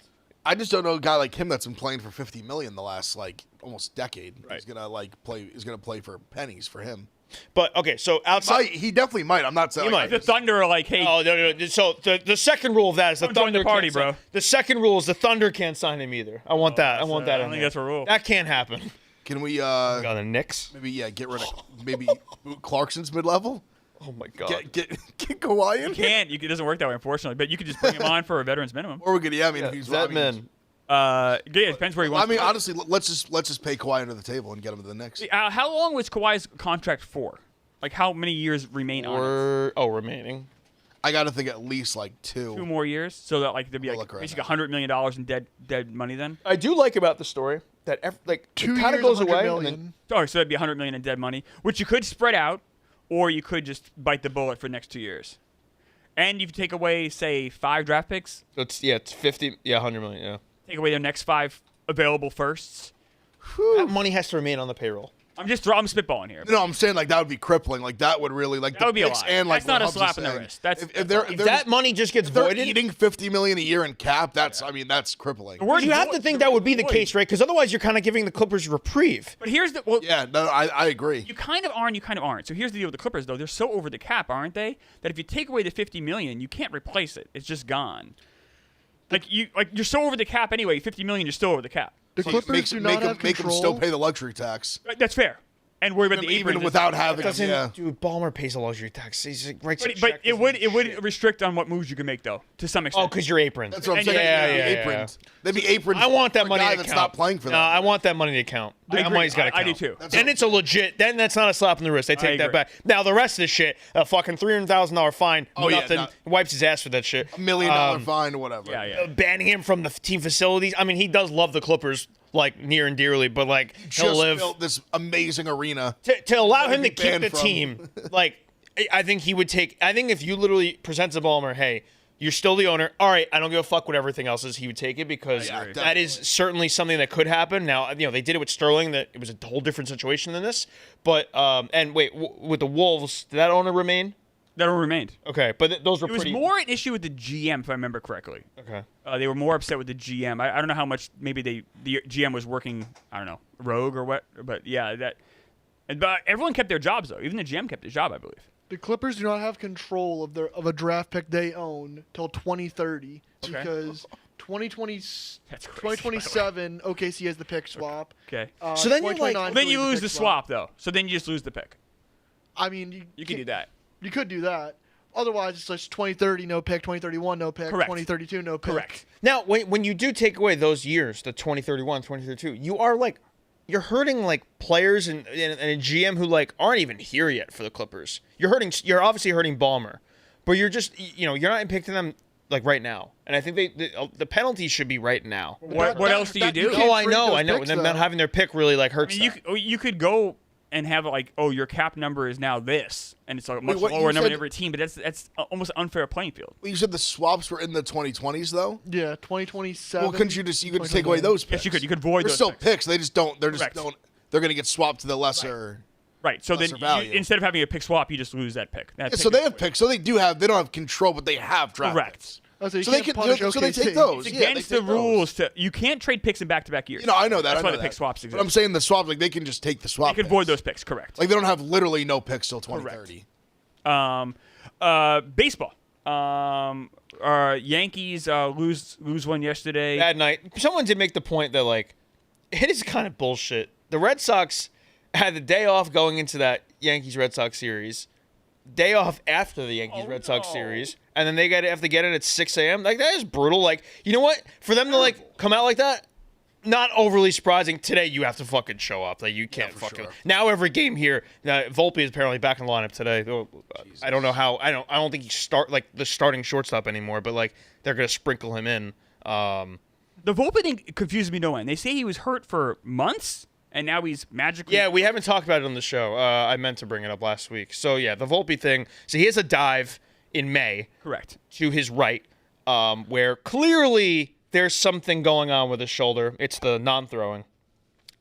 I just don't know a guy like him that's been playing for 50 million the last like almost decade. Right. He's gonna play for pennies for him. But okay, so outside. He definitely might. I'm not saying He might. The Thunder are like, hey, Oh no! So the second rule of that is the Don't join Thunder the party, can't sign- bro. The second rule is the Thunder can't sign him either. I want that. I want that. I in think there. that's a rule. That can't happen. Can we Got the Knicks. maybe get rid of maybe boot Clarkson's mid level? Oh my god. Get Kawhi in? It doesn't work that way, unfortunately. But you could just bring him on for a veteran's minimum. Or we could if he's that man. Yeah, it depends where he wants. I mean, to go. honestly, let's just pay Kawhi under the table and get him to the Knicks. How long was Kawhi's contract for? Like, how many years remain on it? Remaining. I got to think at least like 2. 2 more years, so that like there'd be I'll like look right basically now. $100 million in dead money then. I do like about the story that 2 it kind of years, goes 100 away. million. And then, Oh, so that'd be $100 million in dead money, which you could spread out, or you could just bite the bullet for the next 2 years. And you could take away, say, 5 draft picks, it's 50. Yeah, 100 million. Yeah. take away their next 5 available firsts. That money has to remain on the payroll. I'm spitballing here. No, I'm saying like that would be crippling. Like that would really like That would be a picks lot. and like That's not what a Hubs is slap in the saying. wrist. That's- if that's they're all. If that money just gets if they're voided, eating 50 million a year in cap, that's I mean that's crippling. Word you have to think that would be the void. case, right? Because otherwise, you're kind of giving the Clippers reprieve. But here's the Yeah, no, I agree. You kind of are and you kind of aren't. So here's the deal with the Clippers, though. They're so over the cap, aren't they? That if you take away the $50 million, you can't replace it. It's just gone. You're so over the cap anyway. $50 million, you're still over the cap. The Clippers do not have make them control. still pay the luxury tax. That's fair. And worry about the Even apron without having Doesn't yeah. dude? Ballmer pays a luxury tax. He's like, writes a But check, it doesn't would do shit. restrict on what moves you can make, though, to some extent. Oh, because you're aprons. That's what I'm And saying. yeah, They'd be yeah, aprons. They'd be aprons. I want that for a money guy to that's count. not playing for them. No, I want that money to count. I That agree. money's got to I count. do too. Then it's a legit. Then that's not a slap in the wrist. They take that agree. back. Now the rest of this shit, a fucking $300,000 fine, Oh, yeah, nothing. no. Wipes his ass for that shit. $1 million fine or whatever. Yeah. Banning him from the team facilities. I mean, he does love the Clippers. like near and dearly, but like he'll Just live built this amazing arena. to allow him to be keep banned the from. team. Like, I think he would take. I think if you literally present to Ballmer, hey, you're still the owner. All right, I don't give a fuck what everything else is. He would take it because Yeah, that is certainly something that could happen. Now, they did it with Sterling. That it was a whole different situation than this. But and wait, with the Wolves, did that owner remain? That all remained. Okay, but those were It was pretty. more an issue with the GM, if I remember correctly. Okay. They were more upset with the GM. I don't know how much. Maybe the GM was working. I don't know, rogue or what. But yeah, but everyone kept their jobs though. Even the GM kept his job, I believe. The Clippers do not have control of a draft pick they own till 2030 Okay. because 2020, That's crazy, 2027 OKC has the pick swap. Okay. So then you're like- 2029 Then you Philly has lose the pick swap though. So then you just lose the pick. I mean, You can do that. You could do that. Otherwise, it's like 2030 no pick, 2031 no pick, Correct. 2032 no pick. Correct. Now, when you do take away those years, the 2031, 2032, you're hurting like players and a GM who like aren't even here yet for the Clippers. You're obviously hurting Ballmer, but you're just you're not impacting them like right now. And I think the penalties should be right now. What else do you do? can't Oh, I trade know. those And picks, them though. not having their pick really like I hurts. mean, them. you could go and have like, oh, your cap number is now this, and it's a much what you lower number said- than every team. But that's almost an unfair playing field. You said the swaps were in the 2020s though. Yeah, 2027. Well, couldn't you just take away those picks? Yes, you could. You could void They're those still picks. picks. They just don't. They're just Correct. don't. They're going to get swapped to the lesser. Right. So then lesser value. instead of having a pick swap, you just lose that pick. That Yeah, pick so they is have picks. So they don't have control, but they have draft Correct. picks. Oh, so you So they can't can. punish So they OKC. take those. It's Yeah, they against the take those. rules. You can't trade picks in back-to-back years. I know that. That's I why know the pick that. swaps But exist. I'm saying the swaps, like they can just take the swap. They could void those picks. Correct. Like they don't have literally no picks till 2030. Baseball. Yankees lose one yesterday. Bad night. Someone did make the point that like it is kind of bullshit. The Red Sox had the day off going into that Yankees-Red Sox series, day off after the Yankees-Red Sox no. series, and then they have to get in at 6 a.m. Like that is brutal. Like you know what? For them to like come out like that, not overly surprising. Today you have to fucking show up. Like you can't fucking. sure. Now every game here, Volpe is apparently back in the lineup today. I don't know how. I don't think he's the starting shortstop anymore. But like they're gonna sprinkle him in. The Volpe thing confuses me no end. They say he was hurt for months, and now he's magically. Yeah, we haven't talked about it on the show. I meant to bring it up last week. So yeah, the Volpe thing. So he has a dive in May Correct. to his right, where clearly there's something going on with his shoulder. It's the non-throwing.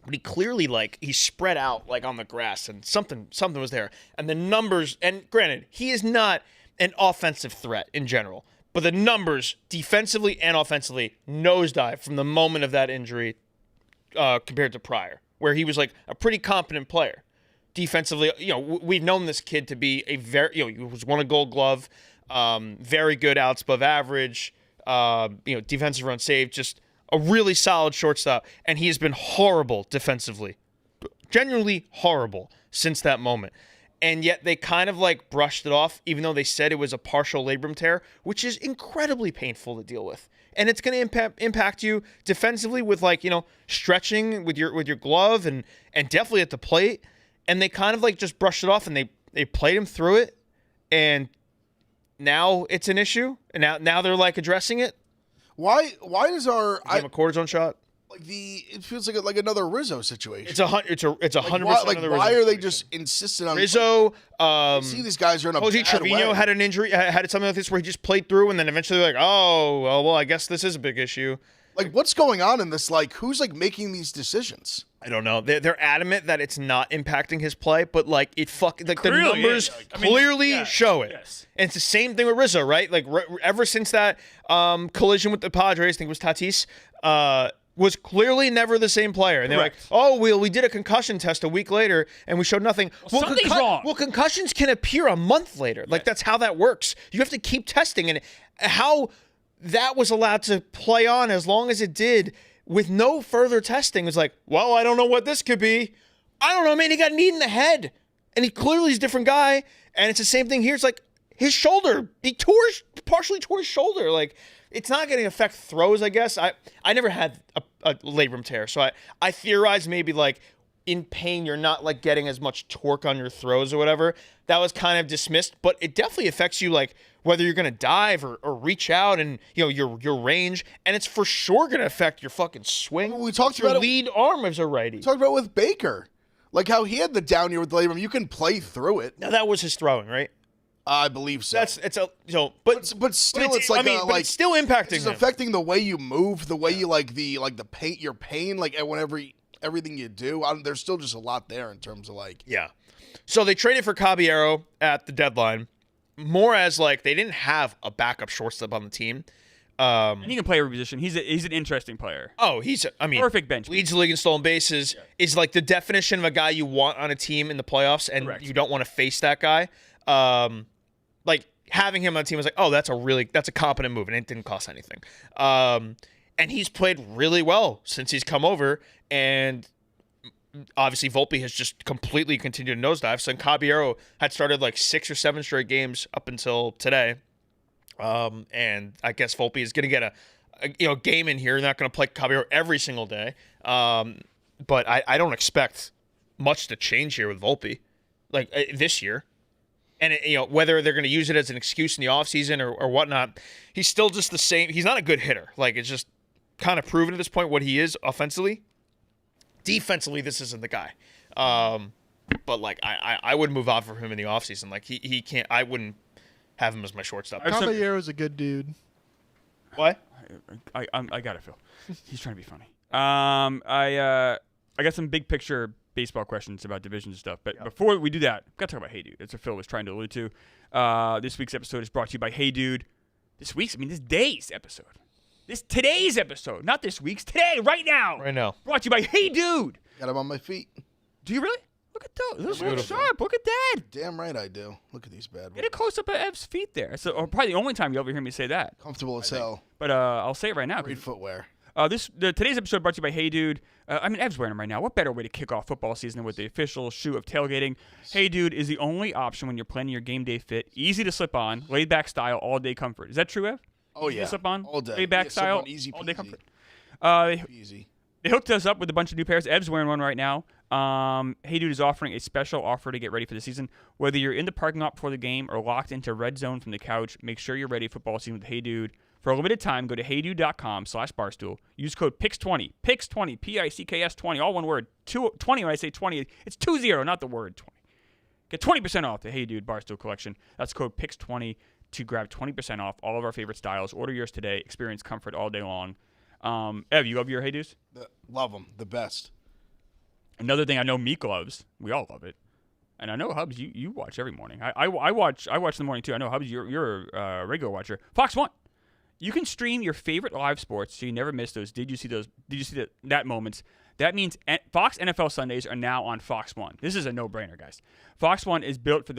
But he clearly he's spread out on the grass and something was there. And the numbers, and granted, he is not an offensive threat in general, but the numbers defensively and offensively nosedive from the moment of that injury compared to prior, where he was a pretty competent player. Defensively, we've known this kid to be a very, he was won a Gold Glove, very good outs above average, defensive run save, just a really solid shortstop, and he has been horrible defensively, genuinely horrible since that moment. And yet they kind of brushed it off, even though they said it was a partial labrum tear, which is incredibly painful to deal with. And it's going to impact you defensively with stretching with your glove and definitely at the plate. And they kind of just brushed it off and they played him through it. And now it's an issue. And now they're addressing it. Why does our Give him a cortisone shot. it feels like another Rizzo situation? It's 100%. Why are they just insistent on Rizzo? See, these guys are in a Jose bad Trevino way. had an injury, had something like this where he just played through, and then eventually well, I guess this is a big issue. What's going on in this? Who's making these decisions? I don't know. They're adamant that it's not impacting his play, but the Clearly numbers is. clearly show it. Yes. And it's the same thing with Rizzo, right? Ever since that collision with the Padres, I think it was Tatis, was clearly never the same player. And they're like, Correct. oh, we did a concussion test a week later and we showed nothing. Well, something's wrong. Well, concussions can appear a month later. That's how that works. You have to keep testing. And how that was allowed to play on as long as it did with no further testing was well, I don't know what this could be. I don't know, man. He got kneed in the head. And he clearly is a different guy. And it's the same thing here. It's his shoulder. He partially tore his shoulder. It's not going to affect throws, I guess. I never had a labrum tear. So I theorized maybe in pain, you're not like getting as much torque on your throws or whatever. That was kind of dismissed, but it definitely affects you, like whether you're gonna dive or reach out, and your range, and it's for sure gonna affect your fucking swing. Well, we talked your about lead arm as a righty. We talked about it with Baker, like how he had the down year with the labrum. You can play through it. Now that was his throwing, right? I believe so. But still, it's like it's still impacting it's him. affecting the way you move, the way you like the paint, your pain, like whenever everything you do. There's still just a lot there in terms of like. Yeah. So they traded for Caballero at the deadline, more as like they didn't have a backup shortstop on the team. And he can play every position. He's an interesting player. Oh, Perfect bench. Leads the league in stolen bases. Yeah. Is like the definition of a guy you want on a team in the playoffs, and Correct. You don't want to face that guy. Like having him on the team was like, oh, that's a competent move, and it didn't cost anything. And he's played really well since he's come over, and obviously Volpe has just completely continued to nosedive. So Caballero had started like 6 or 7 straight games up until today. And I guess Volpe is going to get a game in here. They're not going to play Caballero every single day. But I don't expect much to change here with Volpe, like this year. And whether they're going to use it as an excuse in the offseason or whatnot, he's still just the same. He's not a good hitter. Like, it's just kind of proven at this point what he is offensively. Defensively, this isn't the guy. But like I would move on for him in the offseason. Like he can't. I wouldn't have him as my shortstop. Caballero's a good dude. What? I got it, Phil. He's trying to be funny. I got some big picture baseball questions about divisions and stuff. But before we do that, we've got to talk about HeyDude. That's what Phil was trying to allude to. This week's episode is brought to you by HeyDude. This day's episode. Today's episode, not this week's. Today, right now. Right now. Brought to you by HeyDude. Got him on my feet. Do you really? Look at those. Those look sharp. Look at that. Damn right I do. Look at these bad ones. Get a close up of Ev's feet there. So probably the only time you'll ever hear me say that. Comfortable as hell. But I'll say it right now. Great footwear. Today's episode brought to you by HeyDude. Ev's wearing them right now. What better way to kick off football season than with the official shoe of tailgating? HeyDude is the only option when you're planning your game day fit. Easy to slip on, laid back style, all day comfort. Is that true, Ev? Oh easy yeah. To slip on, all day. Laid back style, easy all day comfort. Easy. They hooked us up with a bunch of new pairs. Ev's wearing one right now. HeyDude is offering a special offer to get ready for the season. Whether you're in the parking lot before the game or locked into red zone from the couch, make sure you're ready for football season with HeyDude. For a limited time, go to heydude.com/barstool. Use code PICKS20, PICKS20, P-I-C-K-S-20, all one word. 20 when I say 20, it's 20, not the word 20. Get 20% off the HeyDude Barstool collection. That's code PICKS20 to grab 20% off all of our favorite styles. Order yours today. Experience comfort all day long. Ev, you love your HeyDudes? Love them. The best. Another thing I know Meek loves. We all love it. And I know Hubs, you watch every morning. I watch in the morning too. I know Hubs, you're a regular watcher. Fox 1. You can stream your favorite live sports so you never miss those. Did you see that moments? That means Fox NFL Sundays are now on Fox 1. This is a no-brainer, guys. Fox 1 is built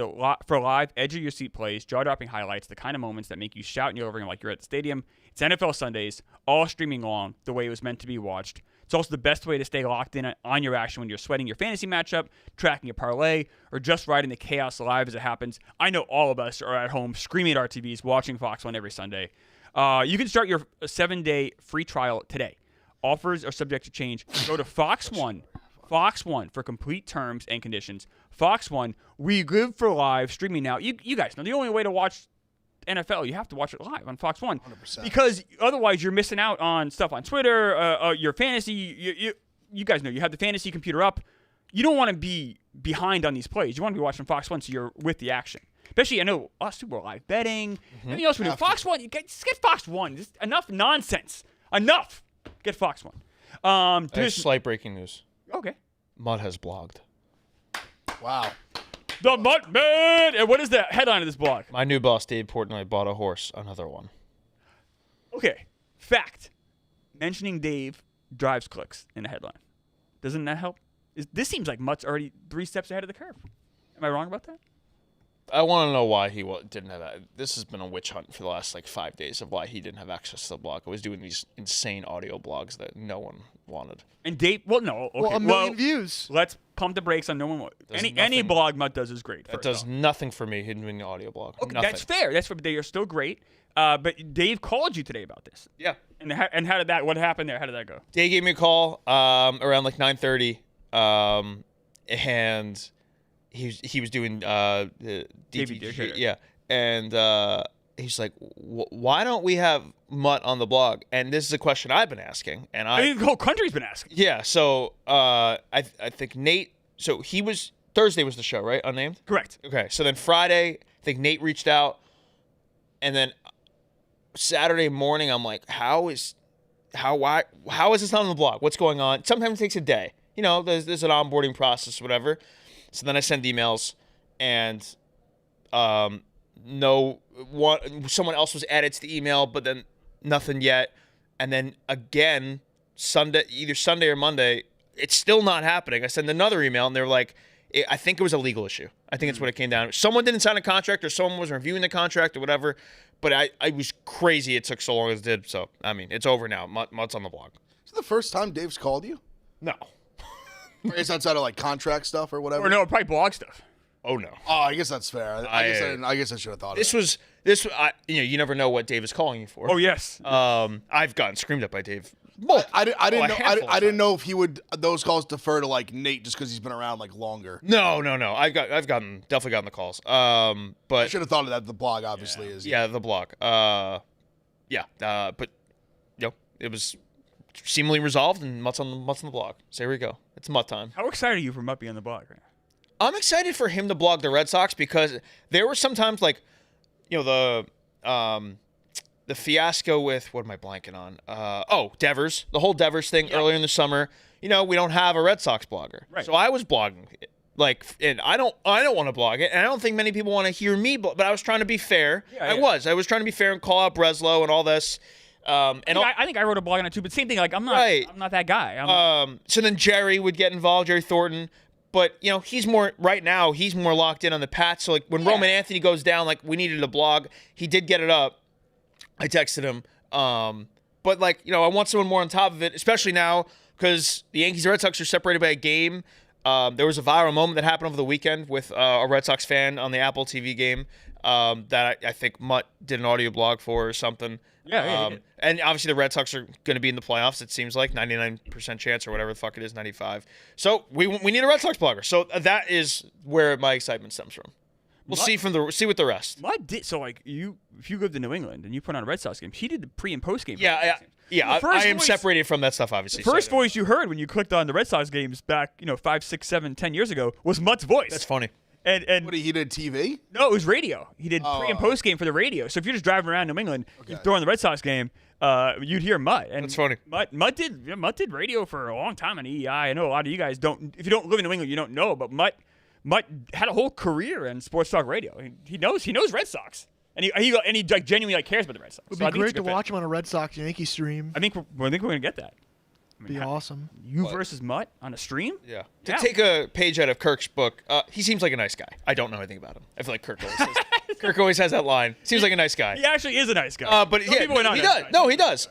for live, edge-of-your-seat plays, jaw-dropping highlights, the kind of moments that make you shout and yell over them like you're at the stadium. It's NFL Sundays, all streaming long the way it was meant to be watched. It's also the best way to stay locked in on your action when you're sweating your fantasy matchup, tracking a parlay, or just riding the chaos live as it happens. I know all of us are at home screaming at our TVs, watching Fox 1 every Sunday. You can start your 7-day free trial today. Offers are subject to change. Go to Fox 1 for complete terms and conditions. Fox 1, we live for live streaming now. You guys know the only way to watch NFL, you have to watch it live on Fox 1. 100%. Because otherwise you're missing out on stuff on Twitter, your fantasy. You guys know you have the fantasy computer up. You don't want to be behind on these plays. You want to be watching Fox 1 so you're with the action. Especially, I know us too, we're live betting. Anything else we do? Fox 1, just get Fox 1. Just enough nonsense. Enough. Get Fox 1. There's slight breaking news. Okay. Mud has blogged. Wow. The Mutt Man! And what is the headline of this blog? My new boss, Dave Portnoy, bought a horse. Another one. Okay. Fact. Mentioning Dave drives clicks in the headline. Doesn't that help? This seems like Mutt's already 3 steps ahead of the curve. Am I wrong about that? I want to know why he didn't have that. This has been a witch hunt for the last 5 days of why he didn't have access to the blog. I was doing these insane audio blogs that no one wanted. And Dave, no. Okay. Well, a million views. Let's pump the brakes on no one. Any blog Mutt does is great. That does nothing for me, him doing the audio blog. Okay, nothing. that's fair. They are still great. But Dave called you today about this. Yeah. And how did that? What happened there? How did that go? Dave gave me a call around 9:30. and he was doing the DVG, yeah, and he's like, why don't we have Mutt on the blog? And this is a question I've been asking, and I mean, the whole country's been asking. Yeah, so I think Nate. So he was Thursday was the show, right? Unnamed. Correct. Okay, so then Friday, I think Nate reached out, and then Saturday morning, I'm like, how is this not on the blog? What's going on? Sometimes it takes a day. You know, there's an onboarding process, whatever. So then I send emails, and someone else was added to the email, but then nothing yet. And then again, either Sunday or Monday, it's still not happening. I send another email, and they're like, I think it was a legal issue. I think it's what it came down to. Someone didn't sign a contract, or someone was reviewing the contract, or whatever. But I was crazy it took so long as it did. So, I mean, it's over now. Mutt's on the blog. Is it the first time Dave's called you? No. I guess outside of like contract stuff or whatever. Or no, probably blog stuff. Oh, no. Oh, I guess that's fair. I guess I should have thought of it. You never know what Dave is calling you for. Oh, yes. I've gotten screamed at by Dave. I didn't know if he would those calls defer to like Nate just because he's been around like longer. No. I've definitely gotten the calls. But I should have thought of that. The blog obviously is. Yeah, the blog. But it was seemingly resolved, and Mutt's on the blog. So here we go. It's Mutt time. How excited are you for Mutt being on the blog right now? I'm excited for him to blog the Red Sox because there were sometimes like, the fiasco with, what am I blanking on? Devers, the whole Devers thing earlier in the summer. We don't have a Red Sox blogger, right. So I was blogging it. And I don't want to blog it, and I don't think many people want to hear me. But I was trying to be fair. I was trying to be fair and call out Breslow and all this. I think I wrote a blog on it too, but same thing. Like I'm not that guy. So then Jerry would get involved, Jerry Thornton. But he's more locked in on the Pats. So like when Roman Anthony goes down, like we needed a blog. He did get it up. I texted him. But I want someone more on top of it, especially now because the Yankees and Red Sox are separated by a game. There was a viral moment that happened over the weekend with a Red Sox fan on the Apple TV game that I think Mutt did an audio blog for or something. Yeah. And obviously the Red Sox are going to be in the playoffs. It seems like 99% chance or whatever the fuck it is, 95. So we need a Red Sox blogger. So that is where my excitement stems from. We'll see with the rest. Mutt did if you lived in New England and you put on a Red Sox game, he did the pre and post game. Yeah. I am separated from that stuff, obviously. The first voice you heard when you clicked on the Red Sox games back, 5, 6, 7, 10 years ago was Mutt's voice. That's funny. And what, he did TV? No, it was radio. He did pre and post game for the radio. So if you're just driving around New England, you throw on the Red Sox game, you'd hear Mutt. And that's funny. Mutt did radio for a long time on EEI. I know a lot of you guys don't. If you don't live in New England, you don't know. But Mutt had a whole career in sports talk radio. He knows Red Sox, and he genuinely cares about the Red Sox. It would be great to watch him on a Red Sox Yankee stream. I think we're gonna get that. Be awesome. You versus Mutt on a stream? Yeah. To take a page out of Kirk's book, he seems like a nice guy. I don't know anything about him. I feel like Kirk always says Kirk always has that line. Seems like a nice guy. He actually is a nice guy. But he does. No, he does.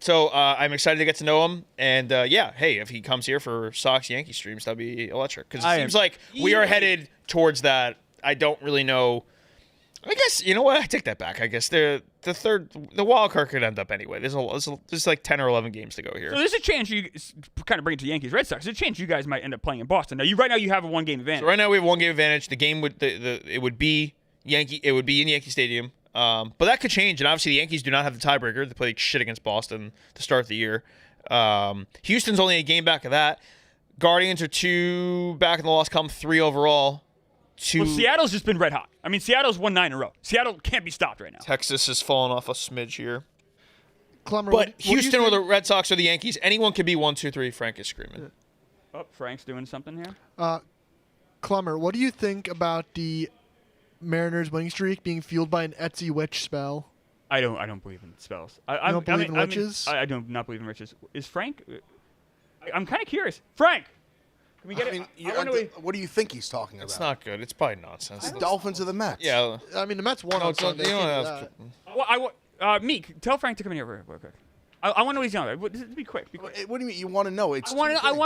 So I'm excited to get to know him. And hey, if he comes here for Sox Yankee streams, that'd be electric. Because it seems like we are headed towards that. I don't really know. I guess you know what? I take that back. I guess the wild card could end up anyway. There's like 10 or 11 games to go here. So there's a chance you kind of bring it to Yankees Red Sox. There's a chance you guys might end up playing in Boston. Now right now you have a 1-game advantage. So right now we have a 1-game advantage. The game it would be in Yankee Stadium. But that could change. And obviously the Yankees do not have the tiebreaker. They play shit against Boston to start the year. Houston's only a game back of that. Guardians are 2 back in the loss column, 3 overall. Well, Seattle's just been red hot. I mean, Seattle's won 9 in a row. Seattle can't be stopped right now. Texas has fallen off a smidge here. Clemmer, but Houston or the Red Sox or the Yankees, anyone can be 1, 2, 3. Frank is screaming. Oh, Frank's doing something here. Clemmer, what do you think about the Mariners winning streak being fueled by an Etsy witch spell? I don't believe in spells. You don't believe in witches? I do not believe in witches. Is Frank? I'm kind of curious. Frank. Can we get what do you think he's talking about? It's not good. It's probably nonsense. The Dolphins or the Mets? Yeah. I mean, the Mets won on Sunday. Meek, tell Frank to come in here real quick. I want to know what he's doing. Just be quick. What do you mean? You want to know? I want to know.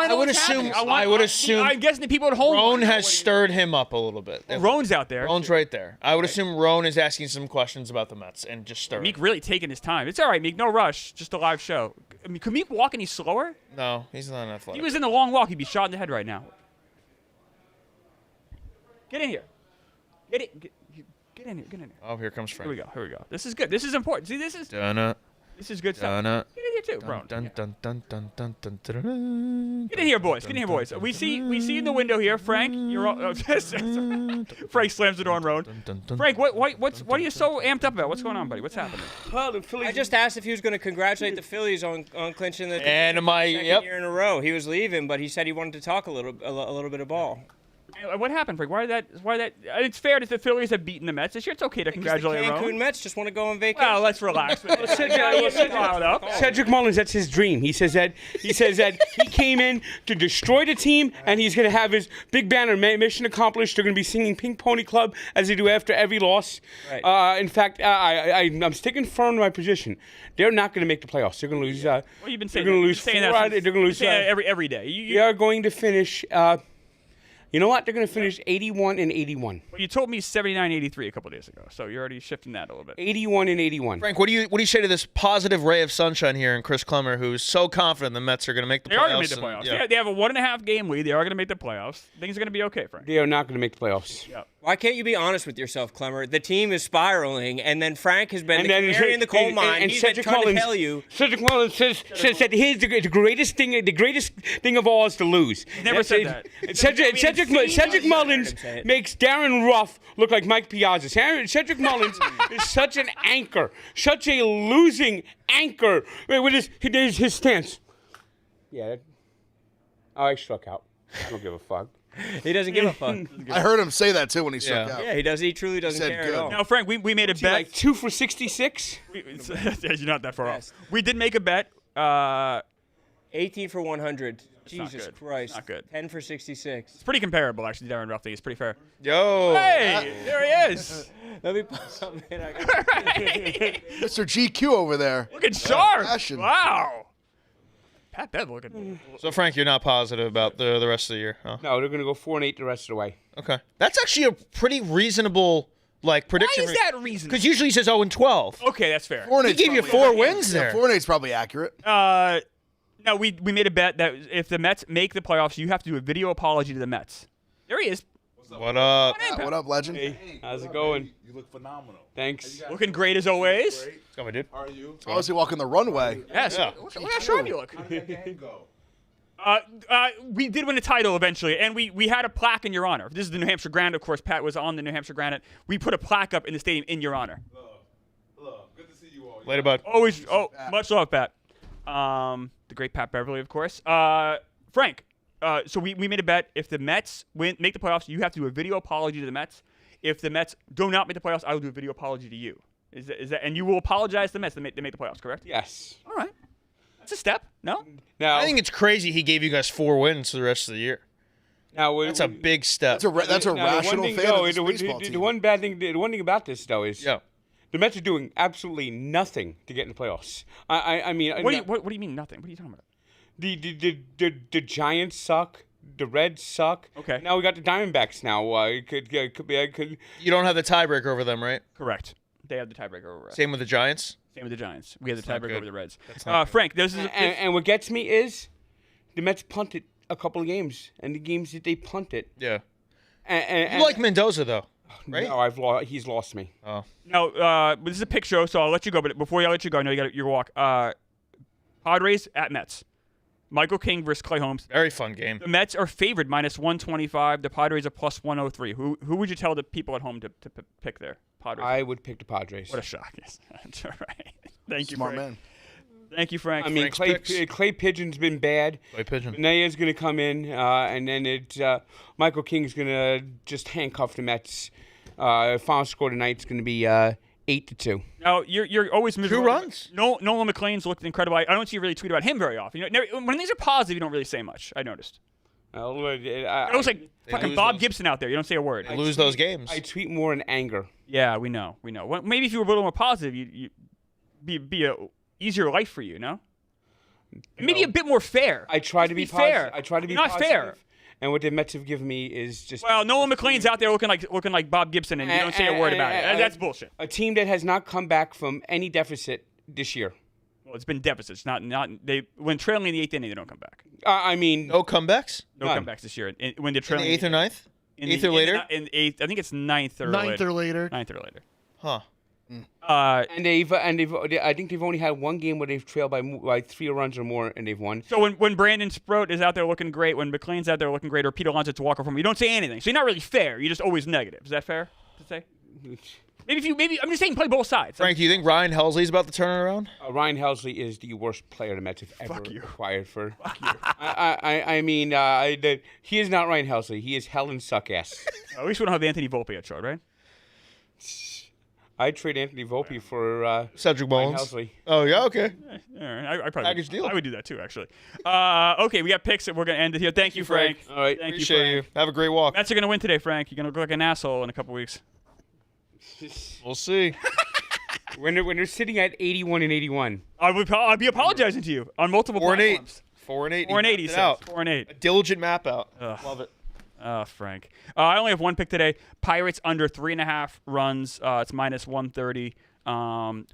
I would assume. I'm guessing the people at home. Roan has stirred him up a little bit. Roan's out there. Roan's right there. I would assume Roan is asking some questions about the Mets and just stirring. Meek really taking his time. It's all right, Meek. No rush. Just a live show. I mean, could he walk any slower? No, he's not athletic. If he was in the long walk, he'd be shot in the head right now. Get in here. Get in here. Get in here. Oh, here comes Frank. Here we go. This is good. This is important. See, this is good stuff. Dun-na. Get in here too, bro. Dun, dun, dun, dun, dun, dun, dun, dun. Get in here, boys. Get in here, boys. We see in the window here, Frank. You're all, Frank slams the door on Roan. Frank, what are you so amped up about? What's going on, buddy? What's happening? Well, the Phillies. I just asked if he was going to congratulate the Phillies on clinching the And second year in a row. He was leaving, but he said he wanted to talk a little bit of ball. What happened, Frank? Why that? It's fair that the Phillies have beaten the Mets this year. It's okay to congratulate the Roan. Cancun Mets just want to go on vacation. Well, let's relax. Cedric Mullins, that's his dream. He says that he came in to destroy the team, and he's going to have his big banner, mission accomplished. They're going to be singing Pink Pony Club as they do after every loss. Right. In fact, I'm sticking firm to my position. They're not going to make the playoffs. They're going to lose. Well, you've been saying they're going to lose that. They're going to lose every day. They are going to finish. You know what? They're going to finish 81-81. Well, you told me 79-83 a couple of days ago, so you're already shifting that a little bit. 81-81. Frank, what do you say to this positive ray of sunshine here in Chris Clemmer, who's so confident the Mets are going to make the playoffs? They are going to make the playoffs. Yeah. They have a 1.5 game lead. They are going to make the playoffs. Things are going to be okay, Frank. They are not going to make the playoffs. Yep. Why can't you be honest with yourself, Clemmer? The team is spiraling, and then Frank has been the canary in the coal mine. He's been trying to tell you. Cedric Mullins says that here's the greatest thing of all is to lose. Never said that. Cedric Mullins makes Darren Ruff look like Mike Piazza. Cedric Mullins is such an anchor, such a losing anchor with his stance. Yeah, I struck out. I don't give a fuck. He doesn't give a fuck. I heard him say that too when he struck out. Yeah, he does. He truly doesn't care at all. Now, Frank, we made a bet. Like 2 for 66. You're not that far Yes. off. We did make a bet. 18 for 100. not Jesus good. Christ. Not good. 10 for 66. It's pretty comparable, actually. Darren Ruff thing. It's pretty fair. Yo. Hey, there he is. Let me put something in. Mr. GQ over there. Looking sharp. Fashion. Wow. Pat Bev looking. So, Frank, you're not positive about the rest of the year, huh? No, they're going to go 4-8 the rest of the way. Okay. That's actually a pretty reasonable prediction. Why is that reasonable? Because usually he says 0-12. Okay, that's fair. He gave you 4 wins there. 4-8's probably accurate. No, we made a bet that if the Mets make the playoffs, you have to do a video apology to the Mets. There he is. What up? What up, legend? Hey, how's it going? You look phenomenal. Thanks. Looking great as always. Come on, dude. How are you? Oh, is he walking the runway? Yes. Yeah. Look how sharp you look. How did that game go? We did win a title eventually, and we had a plaque in your honor. This is the New Hampshire Granite. Of course, Pat was on the New Hampshire Granite. We put a plaque up in the stadium in your honor. Love. Good to see you all. Later, bud. Always, much love, Pat. The great Pat Beverly, of course. Frank, so we made a bet. If the Mets make the playoffs, you have to do a video apology to the Mets. If the Mets do not make the playoffs, I will do a video apology to you. Is that and you will apologize to the Mets to make the playoffs, correct? Yes. All right. That's a step. No? Now, I think it's crazy he gave you guys 4 wins for the rest of the year. That's a big step. That's a rational fan of this baseball team. The one thing about this though is the Mets are doing absolutely nothing to get in the playoffs. I mean, What do you mean nothing? What are you talking about? The Giants suck. The Reds suck. Okay. Now we got the Diamondbacks. Now it could be. You don't have the tiebreaker over them, right? Correct. They have the tiebreaker over us. Same with the Giants? Same with the Giants. We have the not tiebreaker good. over the Reds. not Frank, this is And what gets me is the Mets punted a couple of games, and the games that they punted. Yeah. And You like Mendoza, though, right? No, he's lost me. Oh. No, this is a pick show, so I'll let you go. But before I let you go, I know you got your walk. Padres at Mets. Michael King versus Clay Holmes. Very fun game. The Mets are favored -125. The Padres are +103. Who would you tell the people at home to pick there? Padres. I would pick the Padres. What a shock! Yes, that's all right. Thank you, Smart Frank. man. Thank you, Frank. I mean, Frank's Clay Pigeon's been bad. Clay Pigeon. Naya's going to come in, and then Michael King's going to just handcuff the Mets. Final score tonight's going to be 8-2. Now you're always miserable. 2 runs. Nolan McLean's looked incredible. I don't see you really tweet about him very often. You know, when things are positive, you don't really say much. I noticed. It looks like fucking lose Bob those. Gibson out there. You don't say a word. They lose those games. I tweet more in anger. Yeah, we know. Well, maybe if you were a little more positive, you'd be a easier life for you. No. Maybe a bit more fair. I try to be fair. I try to be You're not positive, fair. And what the Mets have given me is just. Well, Nolan McLean's out there looking like Bob Gibson, and you don't say a word about it. That's bullshit. A team that has not come back from any deficit this year. Well, it's been deficits. Not they when trailing in the 8th inning, they don't come back. I mean, No comebacks? No None. comebacks this year. When they're In trailing the 8th or 9th? 8th or later? In 8th, I think it's 9th or later. 9th or later. Huh. and I think they've only had one game where they've trailed by 3 runs or more, and they've won. So when Brandon Sproat is out there looking great, when McLean's out there looking great, or Peter Alonso's Walker from you don't say anything. So you're not really fair. You're just always negative. Is that fair to say? Maybe I'm just saying play both sides. Frank, do you think Ryan Helsley's about to turn it around? Ryan Helsley is the worst player the Mets have ever Fuck you. acquired for. Fuck you. I mean, he is not Ryan Helsley. He is Helen Suckass. At least we don't have Anthony Volpe at short, right? I'd trade Anthony Volpe for Cedric Ryan Mullins. Helsley. Oh, yeah, okay. All right. I probably Package deal. I would do that too, actually. Okay, we got picks, and we're gonna end it here. Thank you, Frank. All right. Thank Appreciate you, you. Frank. Have a great walk. Mets are gonna win today, Frank. You're gonna look like an asshole in a couple weeks. We'll see. When they're sitting at 81 and 81. I'll be apologizing to you on multiple 4 and 8. platforms. 4 and 8. 4 and 8. He He says. out. 4 and 8. A diligent map out. Ugh. Love it. Oh, Frank. I only have one pick today. Pirates under 3.5 runs. It's minus 130.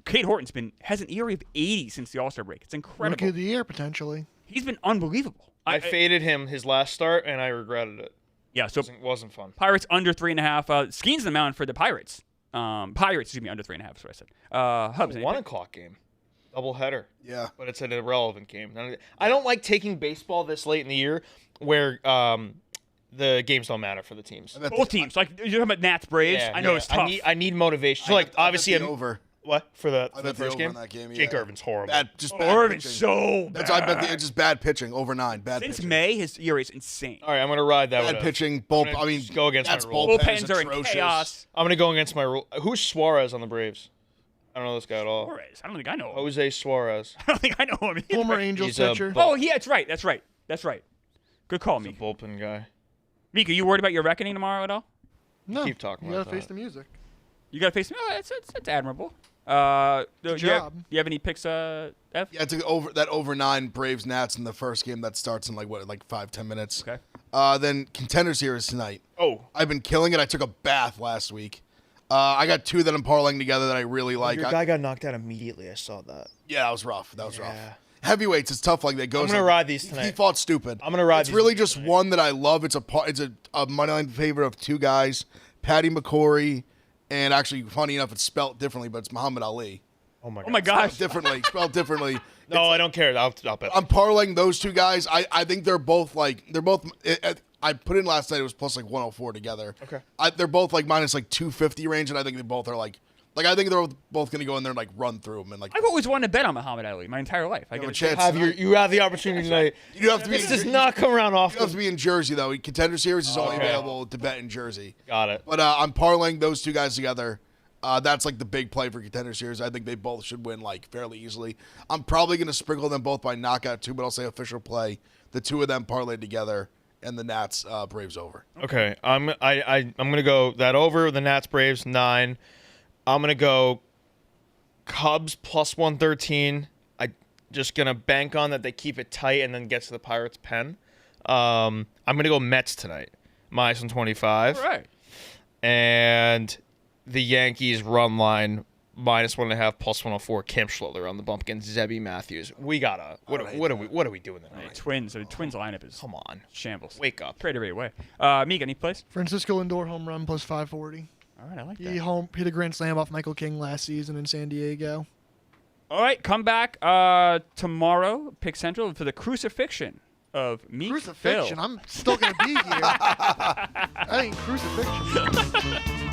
Kate Horton's has an ERA of 80 since the All-Star break. It's incredible. Rookie of the year, potentially. He's been unbelievable. I faded him his last start, and I regretted it. Yeah, so Wasn't fun. Pirates under 3.5. Skeen's the mound for the Pirates. Pirates, excuse me, under 3.5 is what I said. Hubs, It's a 1 o'clock game. Double header. Yeah. But it's an irrelevant game. I don't like taking baseball this late in the year where the games don't matter for the teams. both teams. Like, you're talking about Nats Braves. I know it's tough. I need motivation. So, like, obviously, I bet the over. What? For the I bet the first over game? in that game. Jake yeah. Irvin's horrible. Bad Irvin's pitching. so That's I bet it's just bad pitching over 9. Bad Since pitching. May, his ERA is insane. All right, I'm going to ride that Bad with pitching. Bull. I'm gonna I mean, just go against that's my rule. bullpen Bullpens is are in atrocious. chaos. I'm going to go against my rule. Who's Suarez on the Braves? I don't know this guy at all. Suarez. I don't think I know him. Jose Suarez. I don't think I know him either. Former Angels He's a pitcher. bull- Oh, yeah, that's right. Good call, Mika. Bullpen guy. Mika, you worried about your reckoning tomorrow at all? No. Keep talking You about gotta face that. the music. You got to face me. Oh, that's admirable. Good Do job. you have any picks, F? Yeah, it's over 9 Braves Nats in the first game that starts in like 5-10 minutes. Okay. Then Contender Series tonight. Oh. I've been killing it. I took a bath last week. I got 2 that I'm parlaying together that I really like. Your guy got knocked out immediately. I saw that. Yeah, that was rough. Rough. Heavyweights, it's tough like that. Goes. I'm gonna ride these He tonight. fought stupid. I'm gonna ride It's these really just one that I love. It's a moneyline favorite of 2 guys, Patty McCory, and actually, funny enough, it's spelled differently, but it's Muhammad Ali. Oh my god. Oh my gosh. Spelled differently. No, I don't care. I'll bet. I'm parlaying those 2 guys. I think they're both. I put in last night. It was plus 104 together. Okay. They're both minus 250 range, and I think they both are I think they're both going to go in there and run through them and I've always wanted to bet on Muhammad Ali my entire life. I have get a a chance. You have the opportunity tonight. You have to be. This does not come around You have often. to be in Jersey though. Contender Series is only Okay. available to bet in Jersey. Got it. But I'm parlaying those 2 guys together. That's the big play for Contender Series. I think they both should win fairly easily. I'm probably going to sprinkle them both by knockout too, but I'll say official play. The 2 of them parlayed together, and the Nats Braves over. Okay. I'm gonna go that over the Nats Braves 9. I'm gonna go Cubs plus 113. I just gonna bank on that they keep it tight and then get to the Pirates pen. I'm gonna go Mets tonight, minus 125. All right. And the Yankees run line minus 1.5 plus 104. Kim Schloller on the bump against Zebby Matthews. We gotta. What are we doing tonight? Twins. The Twins lineup is Come on, shambles. wake up. Trade every way. Mika, any place? Francisco Lindor home run plus 540. All right, I like He that. hit a grand slam off Michael King last season in San Diego. All right, come back tomorrow, Pick Central, for the crucifixion of Meek Crucifixion. Phil. I'm still gonna be here. I ain't crucifixion.